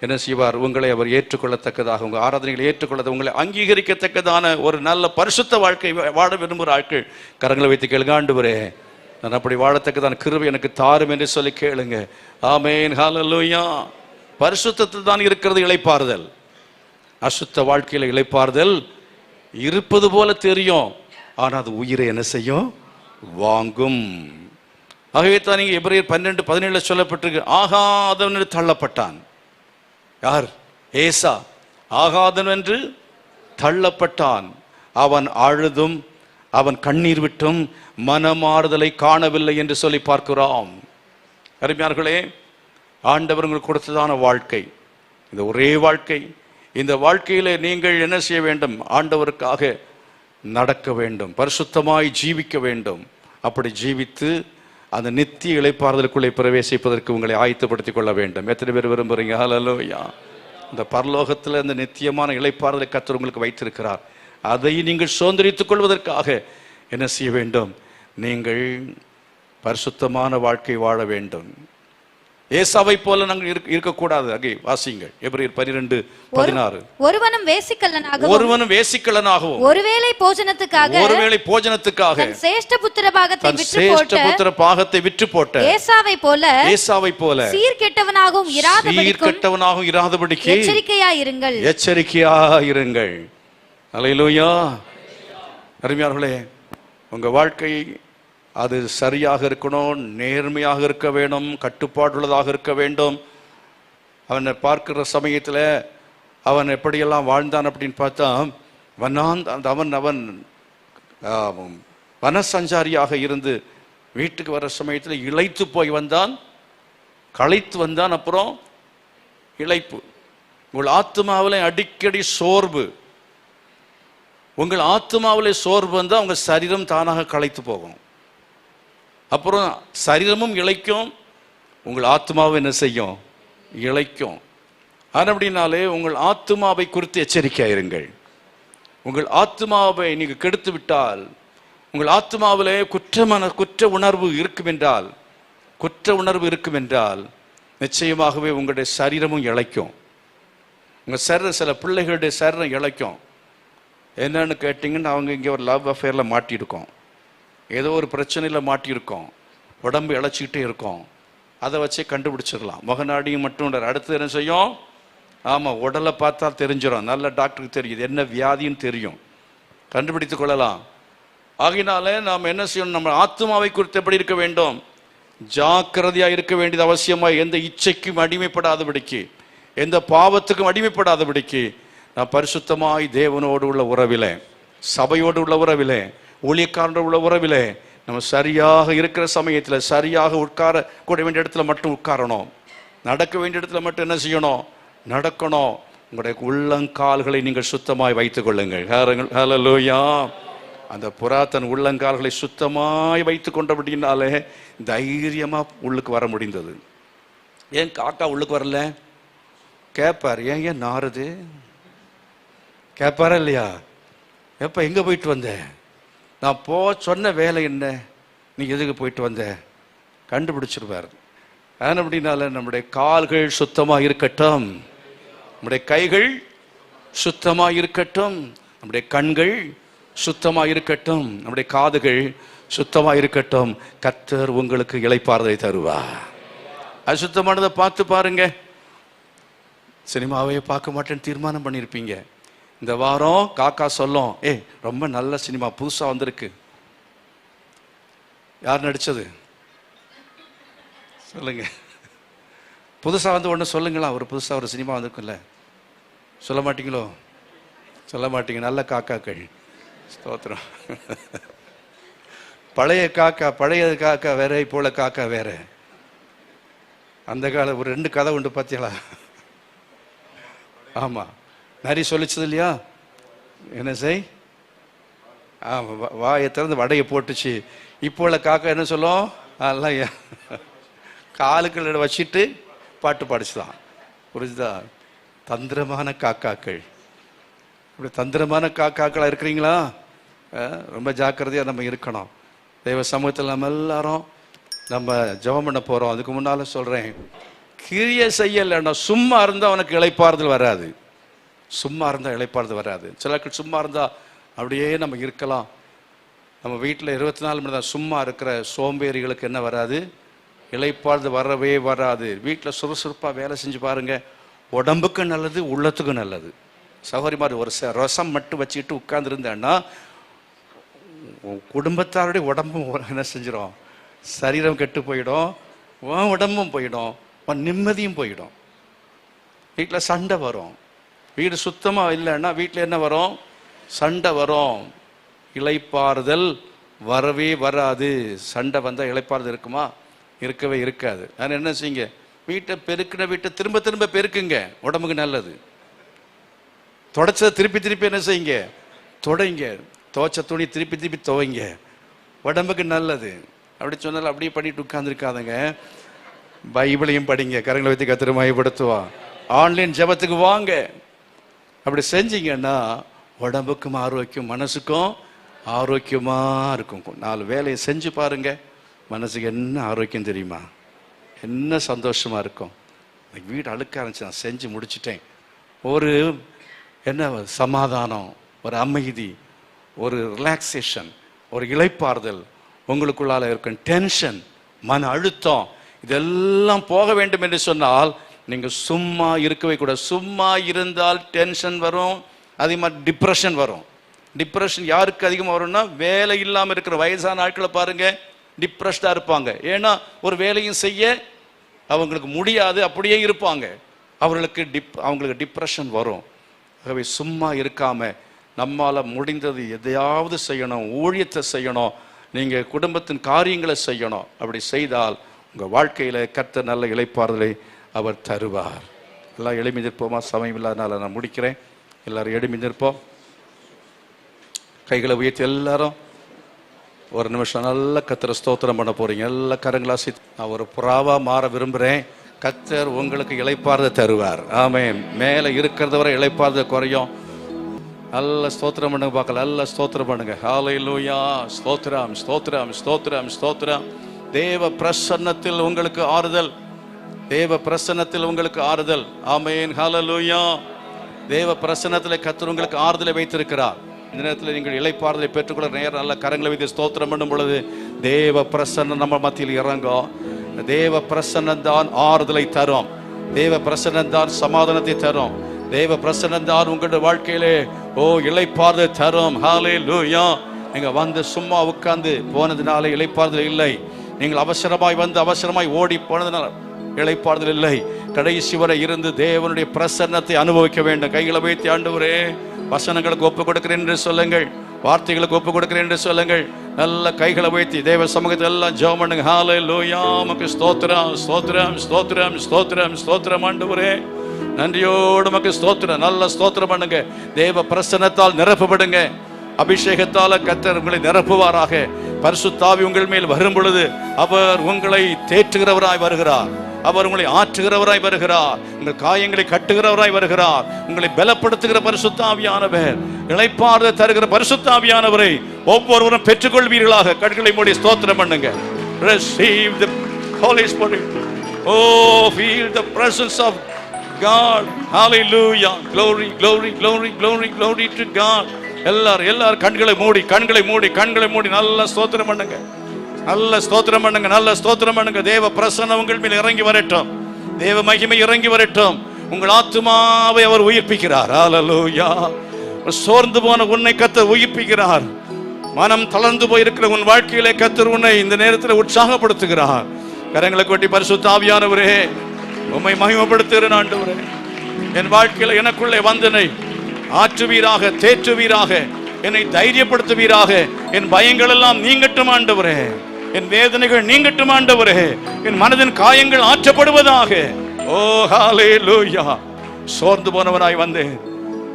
என்ன செய்வார்? உங்களை அவர் ஏற்றுக்கொள்ளத்தக்கதாக, உங்க ஆராதனைகளை ஏற்றுக்கொள்ள, உங்களை அங்கீகரிக்கத்தக்கதான ஒரு நல்ல பரிசுத்த வாழ்க்கை வாழ விரும்புகிற ஆட்கள் கரங்களை வைத்து கேளுங்க. ஆண்டவரே, நான் அப்படி வாழத்தக்கதான கிருபை எனக்கு தாரும் என்று சொல்லி கேளுங்க. ஆமென், ஹல்லேலூயா. பரிசுத்தத்தில் தான் இருக்கிறது இளைப்பாறுதல். அசுத்த வாழ்க்கையில இளைப்பாறுதல் இருப்பது போல தெரியும், ஆனா அது உயிரை என்ன செய்யும்? வாங்கும். ஆகவே தான் நீங்க எபிரேயர் 12:17 சொல்லப்பட்டிருக்கு, ஆகாதவன் தள்ளப்பட்டான். யார்? ஏசா. ஆகாதவன் என்று தள்ளப்பட்டான். அவன் அழுதும் அவன் கண்ணீர் விட்டும் மனமாறுதலை காணவில்லை என்று சொல்லி பார்க்கிறோம். அருமையார்களே, ஆண்டவர் உங்களுக்கு கொடுத்ததான வாழ்க்கை இந்த ஒரே வாழ்க்கை. இந்த வாழ்க்கையில நீங்கள் என்ன செய்ய வேண்டும்? ஆண்டவருக்காக நடக்க வேண்டும், பரிசுத்தமாய் ஜீவிக்க வேண்டும். அப்படி ஜீவித்து அந்த நித்திய இளைப்பாறுதலுக்குள்ளே பிரவேசிப்பதற்கு உங்களை ஆயத்தப்படுத்திக் கொள்ள வேண்டும். எத்தனை பேர் விரும்புறீங்க? ஹல்லேலூயா. இந்த பரலோகத்தில் இந்த நித்தியமான இளைப்பாறுதலை கர்த்தர் உங்களுக்கு வைத்திருக்கிறார். அதை நீங்கள் சுதந்திரித்துக் கொள்வதற்காக என்ன செய்ய வேண்டும்? நீங்கள் பரிசுத்தமான வாழ்க்கை வாழ வேண்டும். ஏசாவை போல நாங்கள் இருக்கக்கூடாது. அங்கே வாசிங்கள் எபிரேயர் 12:16. ஒருவனும் வேசிக்கல்லனாகவும் ஒருவேளை போஜனத்துக்காக தன் சிரேஷ்ட புத்திர பாகத்தை விற்று போட்ட ஏசாவை போல சீர்கெட்டவனாகவும் இராதபடிக்கு எச்சரிக்கையாயிருங்கள். அல்லேலூயா. அருமையானவர்களே, உங்க வாழ்க்கை அது சரியாக இருக்கணும், நேர்மையாக இருக்க வேண்டும், கட்டுப்பாடுள்ளதாக இருக்க வேண்டும். அவனை பார்க்கிற சமயத்தில் அவன் எப்படியெல்லாம் வாழ்ந்தான் அப்படின்னு பார்த்தா, அவன் வனசஞ்சாரியாக இருந்து வீட்டுக்கு வர சமயத்தில் இளைத்து போய் வந்தான், களைத்து வந்தான். அப்புறம் இளைப்பு. உங்கள் ஆத்மாவிலே அடிக்கடி சோர்வு, உங்கள் ஆத்மாவிலே சோர்வு வந்தால் உங்கள் சரீரம் தானாக களைத்து போகும். அப்புறம் சரீரமும் இளைக்கும், உங்கள் ஆத்மாவை என்ன செய்யும்? இளைக்கும். அப்படினாலே உங்கள் ஆத்மாவை குறித்து எச்சரிக்கையாயிருங்கள். உங்கள் ஆத்மாவை நீங்கள் கெடுத்து விட்டால், உங்கள் ஆத்மாவிலே குற்ற உணர்வு இருக்கும் என்றால் நிச்சயமாகவே உங்களுடைய சரீரமும் இளைக்கும். உங்கள் சரீரம், சில பிள்ளைகளுடைய சரீரம் இளைக்கும். என்னன்னு கேட்டிங்கன்னா, அவங்க இங்கே ஒரு லவ் அஃபேரில் மாட்டியிருக்கோம், ஏதோ ஒரு பிரச்சனையில் மாட்டியிருக்கோம், உடம்பு இழைச்சிக்கிட்டே இருக்கோம். அதை வச்சே கண்டுபிடிச்சிடலாம். முகநாடியும் மட்டும் அடுத்து என்ன செய்யும்? ஆமாம், உடலை பார்த்தா தெரிஞ்சிடும். நல்ல டாக்டருக்கு தெரியுது என்ன வியாதின்னு தெரியும், கண்டுபிடித்து கொள்ளலாம். ஆகினாலே நாம் என்ன செய்யணும்? நம்ம ஆத்மாவை குறித்து எப்படி இருக்க வேண்டும்? ஜாக்கிரதையாக இருக்க வேண்டியது அவசியமாக. எந்த இச்சைக்கும் அடிமைப்படாதபடிக்கு, எந்த பாவத்துக்கும் அடிமைப்படாதபடிக்கு நாம் பரிசுத்தமாய் தேவனோடு உள்ள உறவிலே, சபையோடு உள்ள உறவிலே, ஊழியக்காரனோடு உள்ள உறவிலே நம்ம சரியாக இருக்கிற சமயத்தில் சரியாக உட்கார கூட வேண்டிய இடத்துல மட்டும் உட்காரணும், நடக்க வேண்டிய இடத்துல மட்டும் என்ன செய்யணும்? நடக்கணும். உங்களுடைய உள்ளங்கால்களை நீங்கள் சுத்தமாய் வைத்துக் கொள்ளுங்கள். ஹல்லேலூயா. அந்த புறா தன் உள்ளங்கால்களை சுத்தமாய் வைத்துக் கொண்டபடினாலே தைரியமா உள்ளுக்கு வர முடிந்தது. ஏன் காக்கா உள்ளுக்கு வரல? கேட்பார், ஏன் நாறுது? கேட்பாரா இல்லையா? எப்ப எங்க போயிட்டு வந்த? நான் சொன்ன வேலை என்ன? நீ எதுக்கு போயிட்டு வந்த? கண்டுபிடிச்சிருவார். அப்படின்னால நம்முடைய கால்கள் சுத்தமா இருக்கட்டும், நம்முடைய கைகள் சுத்தமா இருக்கட்டும், நம்முடைய கண்கள் சுத்தமா இருக்கட்டும், நம்முடைய காதுகள் சுத்தமா இருக்கட்டும். கர்த்தர் உங்களுக்கு இளைப்பாறுதலை தருவார். அசுத்தமானதை பார்த்து பாருங்க. சினிமாவே பார்க்க மாட்டேன்னு தீர்மானம் பண்ணியிருப்பீங்க. இந்த வாரம் காக்கா சொல்லும், ரொம்ப நல்ல சினிமா புதுசா வந்திருக்கு. யார் நடிச்சது சொல்லுங்க. புதுசா வந்து ஒன்று சொல்லுங்களா? ஒரு புதுசா ஒரு சினிமா வந்திருக்குல்ல, சொல்ல மாட்டீங்களோ? சொல்ல மாட்டீங்க. நல்ல காக்காக்கள். ஸ்தோத்திரம். பழைய காக்கா வேற, இப்போ உள்ள காக்கா வேற. அந்த கால ஒரு 2 கதை உண்டு பார்த்தீங்களா? ஆமா, நரி சொல்லிச்சது இல்லையா, என்ன செய், வாயை திறந்து வடையை போட்டுச்சு. இப்போ உள்ள காக்கா என்ன சொல்லும், அதெல்லாம் காலுக்கள் வச்சுட்டு பாட்டு பாடிச்சுதான். புரிஞ்சுதா? தந்திரமான காக்காக்கள். இப்படி தந்திரமான காக்காக்களா இருக்கிறீங்களா? ரொம்ப ஜாக்கிரதையாக நம்ம இருக்கணும். தெய்வ சமூகத்தில் நம்ம எல்லாரும் நம்ம ஜெபம் பண்ண போகிறோம். அதுக்கு முன்னால் சொல்கிறேன், கிரியை செய்யலைன்னா சும்மா இருந்தால் அவனுக்கு இளைப்பாறுதல் வராது. சும்மா இருந்தால் இளைப்பாறுதல் வராது. சிலருக்கு சும்மா இருந்தால் அப்படியே நம்ம இருக்கலாம். நம்ம வீட்டில் 24 மணி நேரம் சும்மா இருக்கிற சோம்பேறிகளுக்கு என்ன வராது, இளைப்பாறுதல் வரவே வராது. வீட்டில் சுறுசுறுப்பாக வேலை செஞ்சு பாருங்கள், உடம்புக்கு நல்லது, உள்ளத்துக்கும் நல்லது. சகோதரி மாதிரி ஒரு ரசம் மட்டும் வச்சுக்கிட்டு உட்கார்ந்துருந்தேன்னா குடும்பத்தாருடைய உடம்பும் என்ன செஞ்சிடும், சரீரம் கெட்டு போயிடும், உடம்பும் போயிடும், நிம்மதியும் போயிடும். வீட்டில் சண்டை வரும். வீடு சுத்தமாக இல்லைன்னா வீட்டில் என்ன வரும், சண்டை வரும். இளைப்பாறுதல் வரவே வராது. சண்டை வந்தால் இளைப்பாறுதல் இருக்குமா? இருக்கவே இருக்காது. அதனால் என்ன செய்யுங்க, வீட்டை பெருக்கின வீட்டை திரும்ப திரும்ப பெருக்குங்க, உடம்புக்கு நல்லது. தொடச்சதை திருப்பி திருப்பி என்ன செய்யுங்க, துடைங்க. துவைச்ச துணி திருப்பி திருப்பி துவைங்க, உடம்புக்கு நல்லது. அப்படி சொன்னாலும் அப்படியே பண்ணிட்டு உட்கார்ந்துருக்காதுங்க. பைபிளையும் படிங்க, கரங்களை வைத்து கர்த்தரை மகிமைப்படுத்துவா. ஆன்லைன் ஜெபத்துக்கு வாங்க. அப்படி செஞ்சீங்கன்னா உடம்புக்கும் ஆரோக்கியம், மனசுக்கும் ஆரோக்கியமா இருக்கும். 4 வேலையை செஞ்சு பாருங்க, மனசுக்கு என்ன ஆரோக்கியம் தெரியுமா, என்ன சந்தோஷமா இருக்கும். வீடு அழுக்க ஆரம்பிச்சு, நான் செஞ்சு முடிச்சுட்டேன், ஒரு என்ன சமாதானம், ஒரு அமைதி, ஒரு ரிலாக்ஸேஷன், ஒரு இளைப்பாறுதல் உங்களுக்குள்ளால இருக்கும். டென்ஷன், மன அழுத்தம், இதெல்லாம் போக வேண்டும் என்று சொன்னால் நீங்க சும்மா இருக்கவே கூட. சும்மா இருந்தால் டென்ஷன் வரும், அதே மாதிரி டிப்ரெஷன் வரும். டிப்ரெஷன் யாருக்கு அதிகமாக வரும்னா, வேலை இல்லாமல் இருக்கிற வயசான ஆட்களை பாருங்க, டிப்ரெஸ்டாக இருப்பாங்க. ஏன்னா ஒரு வேலையும் செய்ய அவங்களுக்கு முடியாது, அப்படியே இருப்பாங்க. அவங்களுக்கு டிப்ரெஷன் வரும். ஆகவே சும்மா இருக்காம நம்மால் முடிந்தது எதையாவது செய்யணும், ஊழியத்தை செய்யணும், நீங்கள் குடும்பத்தின் காரியங்களை செய்யணும். அப்படி செய்தால் உங்கள் வாழ்க்கையில் கர்த்தர் நல்ல இளைப்பாறுதலை அவர் தருவார். எல்லாம் எழுப்பி நிற்போமா? சமயம் இல்லாதனால நான் முடிக்கிறேன். எல்லாரும் எழுப்பி நிற்போம், கைகளை உயர்த்தி எல்லாரும் ஒரு நிமிஷம் நல்ல கர்த்தரை ஸ்தோத்திரம் பண்ண போறீங்க. எல்லா கரங்களாசி. நான் ஒரு புறாவா மாற விரும்புகிறேன். கர்த்தர் உங்களுக்கு இளைப்பாறுதலை தருவார். ஆமென். மேலே இருக்கிறத வரை இளைப்பாறுதல் குறையும். நல்ல ஸ்தோத்திரம் பண்ணுங்க பார்க்கலாம். நல்ல ஸ்தோத்திரம் பண்ணுங்க. ஹல்லேலூயா. ஸ்தோத்திரம், ஸ்தோத்திரம், ஸ்தோத்திரம், ஸ்தோத்திரம். தேவ பிரசன்னத்தில் உங்களுக்கு ஆறுதல், தேவ பிரசன்னத்தில் உங்களுக்கு ஆறுதல். ஆமென். ஹல்லேலூயா. தேவ பிரசன்னத்தில் கர்த்தர் உங்களுக்கு ஆறுதலை வைத்திருக்கிறார். இந்த நேரத்தில் நீங்கள் இளைப்பாறுதலை பெற்றுக்கொள்ள நேரம் நல்ல கரங்களை வைத்து ஸ்தோத்திரம் பண்ணும் பொழுது தேவ பிரசன்னம் நம்ம மத்தியில் இறங்கும். தேவ பிரசன்னம் தான் ஆறுதலை தரும். தேவ பிரசன்னம் தான் சமாதானத்தை தரும். தேவ பிரசன்னம் தான் உங்களுடைய வாழ்க்கையிலே இளைப்பாறுதலை தரும். ஹல்லேலூயா. நீங்க வந்து சும்மா உட்கார்ந்து போனதுனால இளைப்பாறுதல் இல்லை. நீங்கள் அவசரமாய் வந்து அவசரமாய் ஓடி போனதுனால இளைப்பாறுதல் இல்லை. கடைசி வரை இருந்து தேவனுடைய பிரசன்னத்தை அனுபவிக்க வேண்டும். கைகளை வைத்து, ஆண்டவரே வசனங்களுக்கு ஒப்பு கொடுக்கிறேன் என்று சொல்லுங்கள், வார்த்தைகளுக்கு ஒப்பு கொடுக்கிறேன் என்று சொல்லுங்கள். நல்ல கைகளை வைத்து தேவ சமூகத்தை எல்லாம் ஜெபம் பண்ணுங்க. ஹல்லேலூயா. உமக்கு ஸ்தோத்திரம், ஸ்தோத்திரம், ஸ்தோத்திரம், ஸ்தோத்திரம், ஸ்தோத்திரம். ஆண்டவரே நன்றியோடு உமக்கு ஸ்தோத்திரம். நல்ல ஸ்தோத்திரம் பண்ணுங்க. தேவ பிரசன்னத்தால் நிரப்பப்படுங்க. அபிஷேகத்தால கர்த்தர் உங்களை நிரப்புவாராக. பரிசுத்த ஆவி உங்கள் மேல் வரும் பொழுது அவர் உங்களை தேற்றுகிறவராய் வருகிறார். அவர் உங்களை ஆற்றுகிறவராய் வருகிறார். உங்கள் காயங்களை கட்டுகிறவராய் வருகிறார். உங்களை பலப்படுத்துகிற பரிசுத்த ஆவியானவர், இளைப்பாறுதல் தருகிற பரிசுத்த ஆவியானவரை ஒவ்வொருவரும் பெற்றுக்கொள்வீர்களாக. கண்களை மூடி ஸ்தோத்திரம் பண்ணுங்க. Receive the Holy Spirit. Oh, feel the presence of God. Hallelujah. Glory, glory, glory, glory, glory to God. எல்லாரும் கண்களை மூடி நல்ல ஸ்தோத்திரம் பண்ணுங்க. நல்ல ஸ்தோத்திரம் பண்ணுங்க. நல்ல ஸ்தோத்திரம் பண்ணுங்க. தேவ பிரசன்னம் உங்கள் மேல் இறங்கி வரட்டும். தேவ மகிமை இறங்கி வரட்டும். உங்கள் ஆத்துமாவை அவர் உயிர்ப்பிக்கிறார். ஹல்லேலூயா. சோர்ந்து போன உன்னை கர்த்தர் உயிர்ப்பிக்கிறார். மனம் தளர்ந்து போயிருக்கிற உன் வாழ்க்கையிலே கர்த்தர் உன்னை இந்த நேரத்தில் உற்சாகப்படுத்துகிறார். கரங்களை கொட்டி பரிசுத்த ஆவியானவரே உம்மை மகிமைப்படுத்துகிறேன். ஆண்டவரே என் வாழ்க்கையில எனக்குள்ளே வந்தனை ஆற்றுவீராக, தேற்றுவீராக. என்னை தைரியப்படுத்துவீராக. என் பயங்கள் எல்லாம் நீங்கட்டும் ஆண்டவரே, என் வேதனைகள் நீங்கட்டும் ஆண்டவரே, என் மனதின் காயங்கள் ஆற்றப்படுவதாக. ஓ ஹல்லேலூயா. சோர்ந்து போனவனாய் வந்தேன்,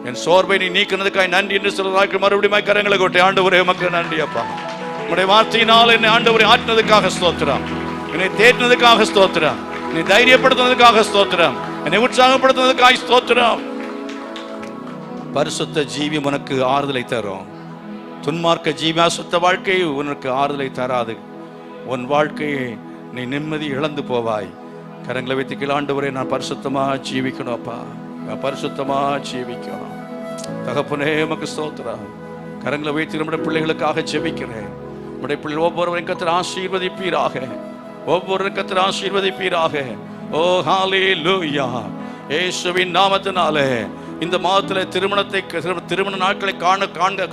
என் சோர்வை நீ நீக்கினதுக்காய் நன்றி என்று சொல்வதற்கு மறுபடியும் கரங்களை கொட்டி ஆண்டவரே உமக்கு நன்றி அப்பா. உம்முடைய வார்த்தையினால் என்னை ஆண்டவரை ஆற்றினதுக்காக ஸ்தோத்திரம், என்னை தேற்றினதுக்காக ஸ்தோத்திரம், என்னை தைரியப்படுத்தினதுக்காக ஸ்தோத்திரம், என்னை உற்சாகப்படுத்தினதுக்காக ஸ்தோத்திரம். பரிசுத்த ஜீவி உனக்கு ஆறுதலை தரும். துன்மார்க்க ஜீவி அசுத்த வாழ்க்கை உனக்கு ஆறுதலை தராது. உன் வாழ்க்கையை நீ நிம்மதி இழந்து போவாய். கரங்களை வைத்து ஆண்டவரே நான் பரிசுத்தமா ஜீவிக்கணும் அப்பா, நான் பரிசுத்தமா ஜீவிக்கணும். தகப்பனே உமக்கு ஸ்தோத்திரம். கரங்களை வைத்து நம்முடைய பிள்ளைகளுக்காக ஜெபிக்கிறேன். நம்முடைய பிள்ளை ஒவ்வொருவரையும் கர்த்தர் ஆசீர்வதிப்பீராக, ஒவ்வொரு கர்த்தர் ஆசீர்வதிப்பீராக. ஓ ஹல்லேலூயா. இயேசுவின் நாமத்தினாலே இந்த மாதத்தில் திருமண நாட்களை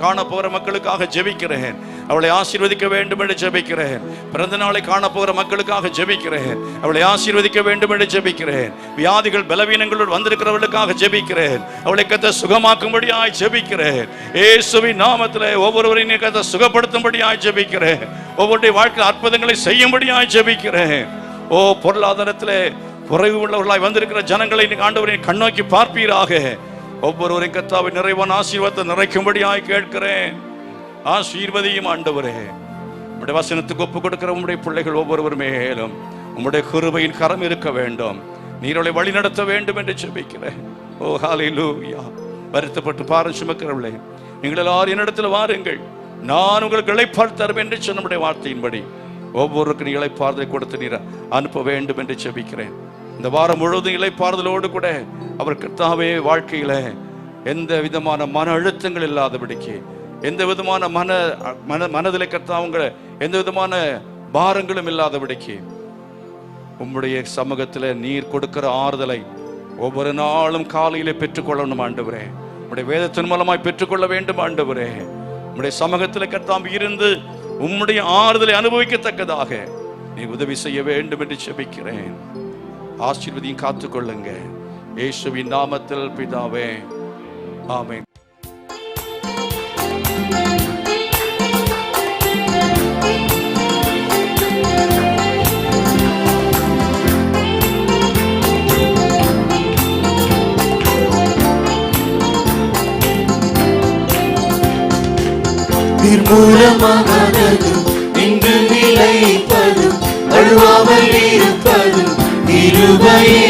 காண போகிற மக்களுக்காக ஜெபிக்கிறேன். அவளை ஆசீர்வதிக்க வேண்டும் என்று ஜெபிக்கிறேன். பிறந்த நாளை காண போகிற மக்களுக்காக ஜெபிக்கிறேன். அவளை ஆசீர்வதிக்க வேண்டும் என்று ஜெபிக்கிறேன். வியாதிகள் பலவீனங்களோடு வந்திருக்கிறவர்களுக்காக ஜெபிக்கிறேன். அவளை கர்த்தர் சுகமாக்கும்படியாய் ஜெபிக்கிறேன். இயேசுவின் நாமத்திலே ஒவ்வொருவரையும் கர்த்தர் சுகப்படுத்தும்படியாய் ஜெபிக்கிறேன். ஒவ்வொருடைய வாழ்க்கையில் அற்புதங்களை செய்யும்படியாய் ஜெபிக்கிறேன். ஓ பொருளாதாரத்திலே குறைவு உள்ளவர்களாய் வந்திருக்கிற ஜனங்களை ஆண்டவரை கண்ணோக்கி பார்ப்பீராக. ஒவ்வொருவரையும் கர்த்தாவை நிறைவான ஆசீர்வாதத்தை நிறைக்கும்படியாய் கேட்கிறேன். ஆசீர்வதியும் ஆண்டவரே. உம்முடைய வசனத்துக்கு ஒப்பு கொடுக்கிற உம்முடைய பிள்ளைகள் ஒவ்வொருவர் மேலும் உம்முடைய கிருபையின் கரம் இருக்க வேண்டும். நீரோலை வழி நடத்த வேண்டும் என்று ஜெபிக்கிறேன். ஓ ஹல்லேலூயா. வருத்தப்பட்டு பாரம் சுமக்கிறவர்களே, நீங்கள் எல்லாரும் என்னிடத்தில் வாருங்கள், நான் உங்களுக்கு இளைப்பாறுதல் தருவேன் என்று சொன்ன நம்முடைய வார்த்தையின்படி ஒவ்வொருவருக்கும் இளைப்பாறுதலை கொடுத்து நீர் அனுப்ப வேண்டும் என்று ஜெபிக்கிறேன். இந்த வாரம் முழுவதும் இளைப்பாறுதலோடு கூட அவர் கர்த்தாவே வாழ்க்கையில எந்த விதமான மன அழுத்தங்கள் இல்லாதபடிக்கு, எந்த விதமான மனதில் கர்த்தாவங்க எந்த விதமான பாரங்களும் இல்லாதபடிக்கு உம்முடைய சமூகத்தில் நீர் கொடுக்கிற ஆறுதலை ஒவ்வொரு நாளும் காலையிலே பெற்றுக்கொள்ளணும் ஆண்டவரே. உம்முடைய வேதத்தின் மூலமாய் பெற்றுக்கொள்ள வேண்டும் ஆண்டவரே. உம்முடைய சமூகத்தில் கர்த்தாம் இருந்து உம்முடைய ஆறுதலை அனுபவிக்கத்தக்கதாக நீ உதவி செய்ய வேண்டும் என்று ஜெபிக்கிறேன். ஆசீர்வதியும் காத்துக்கொள்ளுங்க இயேசுவின் நாமத்தில் பிதாவே, ஆமென். நிர்மூலமாகாததும் இன்று நிலைப்பதும் வழுவாமல் இருப்பதும் கிருபையே.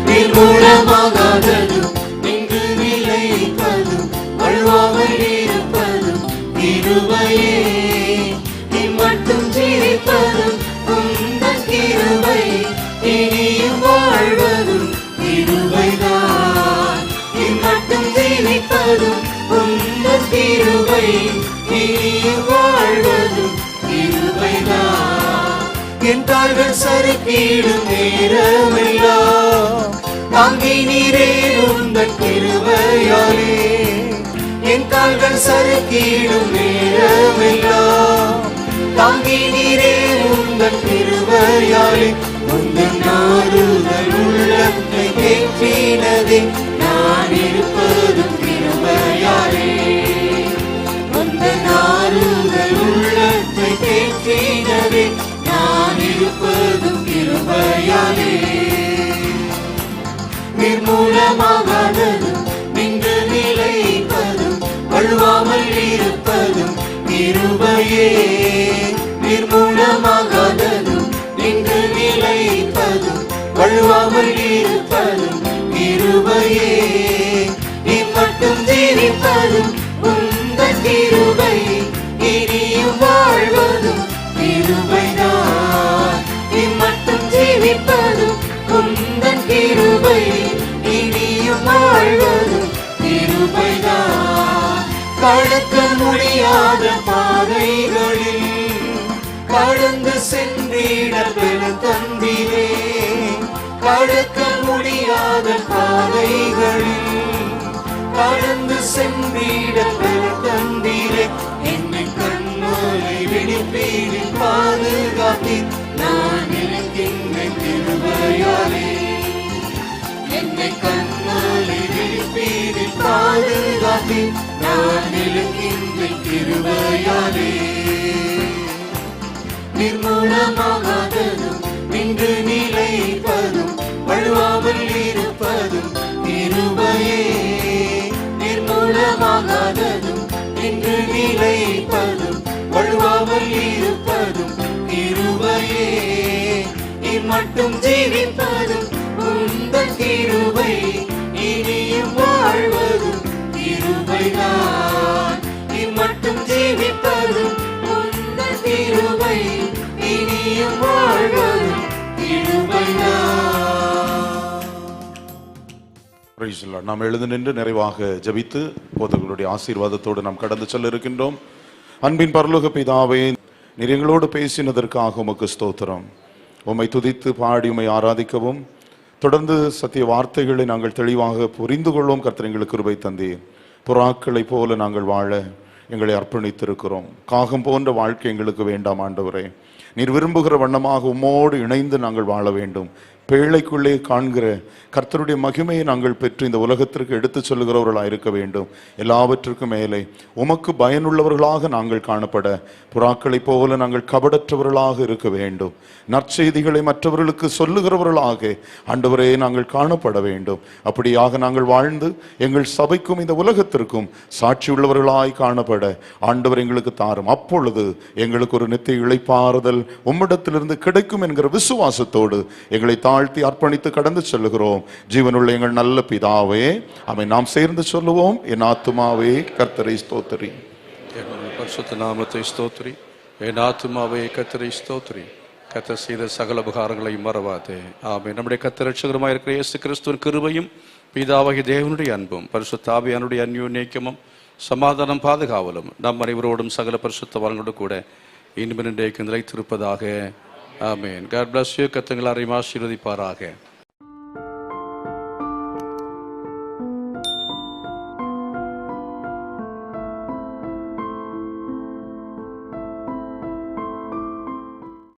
நிர்மூலமாகாததும் இன்று நிலைப்பதும் வழுவாமல் இருப்பதும் கிருபையே. இம்மட்டும் ஜீவிப்பதும் உந்தன் கிருபை, இனியும் வாழ்வதும் கிருபைதான். இம்மட்டும் ஜீவிப்பதும் உந்தன் கிருபை, இனியும் வாழ்வதும் கிருபைதான். என் கால்கள் சறுக்கிடும் நேரமெல்லாம் தாங்கி நீரே உந்தன் கிருபையாலே. என் கால்கள் சறுக்கிடும் நேரமெல்லாம் தாங்கி நீரே உந்தன் கிருபையாலே. உந்தன் ஆறுதல் உள்ளத்தை தேற்றினதே, நான் இருப்பதும் கிருபையாலே. உந்தன் ஆறுதல் உள்ளத்தை தேற்றினதே, நான் இருப்பதும் கிருபையாலே. நிர்மூலமாகாததும் நின்று நிலைப்பதும் வழுவாமல் இருப்பதும் கிருபையே. நிர்மூலமாகாததும் நின்று நிலைப்பதும் வழுவாமல் இருப்பதும் கிருபையே. இம்மட்டும் ஜீவிப்பதும் உந்தன் கிருபை, இனியும் வாழ்வதும் கிருபைதான். இம்மட்டும் ஜீவிப்பதும் உந்தன் கிருபை, இனியும் வாழ்வதும் கிருபைதான். கடக்க முடியாத பாதைகளில் கடந்து சென்றிட பெரும் தந்திரே. கடக்க முடியாத பாதைகளில் கடந்து சென்றிட பெரும் தந்திரே. என்னை கண்மலை விழிப்பீரில் பாதுகாத்தீர், நான் இருக்கின்றேன் கிருபையாலே. என்னை கண்மலை விழிப்பீரில் பாதுகாத்தீர், நான் விழுகின்றேன் கிருபையாலே. நிர்மூலமாகாததும் நின்று நிலைப்பதும் வழுவாமல் இருப்பதும் கிருபையே. நிர்மூலமாகாததும் நின்று நிலைப்பதும் வழுவாமல் இருப்பதும் கிருபையே. இம்மட்டும் ஜீவிப்பதும் உந்தன் கிருபை, இனியும் வாழ்வதும் கிருபைதான். இம்மட்டும் ஜீவிப்பதும் உந்தன் கிருபை, இனியும் வாழ்வதும் கிருபைதான். Praise the Lord. நாம் எழுந்து நின்று நிறைவாக ஜெபித்து போதகர்களுடைய ஆசீர்வாதத்தோடு நாம் கடந்து செல்ல இருக்கின்றோம். அன்பின் பரலோக பிதாவே, நீர் எங்களோடு பேசினதற்காக உமக்கு ஸ்தோத்திரம். உம்மை துதித்து பாடி உம்மை ஆராதிக்கவும் தொடர்ந்து சத்திய வார்த்தைகளை நாங்கள் தெளிவாக புரிந்து கொள்வோம். கர்த்தர் எங்களுக்கு கிருபை தந்தீர். புறாக்களை போல நாங்கள் வாழ எங்களை அர்ப்பணித்திருக்கிறோம். காகம் போன்ற வாழ்க்கை எங்களுக்கு வேண்டாம் ஆண்டவரே. நீர் விரும்புகிற வண்ணமாக உம்மோடு இணைந்து நாங்கள் வாழ வேண்டும். பேழைக்குள்ளே காண்கிற கர்த்தருடைய மகிமையை நாங்கள் பெற்று இந்த உலகத்திற்கு எடுத்துச் சொல்லுகிறவர்களாக இருக்க வேண்டும். எல்லாவற்றுக்கும் மேலே உமக்கு பயனுள்ளவர்களாக நாங்கள் காணப்பட புறாக்களைப் போல நாங்கள் கபடற்றவர்களாக இருக்க வேண்டும். நற்செய்திகளை மற்றவர்களுக்கு சொல்லுகிறவர்களாக ஆண்டவரே நாங்கள் காணப்பட வேண்டும். அப்படியாக நாங்கள் வாழ்ந்து எங்கள் சபைக்கும் இந்த உலகத்திற்கும் சாட்சி உள்ளவர்களாய் காணப்பட ஆண்டவர் எங்களுக்கு தாரும். அப்பொழுது எங்களுக்கு ஒரு நித்திய இளைப்பாறுதல் உம்மிடத்திலிருந்து கிடைக்கும் என்கிற விசுவாசத்தோடு எங்களை தாழ்த்தி அர்ப்பணித்து கடந்து செல்லுகிறோம். ஜீவனுள்ள எங்கள் நல்ல பிதாவே, அவை நாம் சேர்ந்து சொல்லுவோம். என் ஆத்துமாவே கர்த்தரை ஸ்தோத்திரி. பரிசுத்த நாமத்தை ஸ்தோத்திரி. என் ஆத்துமாவே கர்த்தரை ஸ்தோத்திரி. கர்த்தர் செய்த சகல உபகாரங்களையும் மறவாதே. ஆமென். நம்முடைய கர்த்தர் ரட்சகருமாய் இருக்கிற இயேசு கிறிஸ்துவின் கிருபையும் பிதாவாகிய தேவனுடைய அன்பும் பரிசுத்த ஆவியானுடைய அந்யோன்யமும் சமாதானம் பாதுகாவலும் நம் அனைவரோடும் சகல பரிசுத்தவான்களோடு கூட இன்றும் இன்றைக்கு நிலைத்திருப்பதாக. ஆமென். God bless you. கர்த்தர் உங்களை ஆசீர்வதிப்பாராக.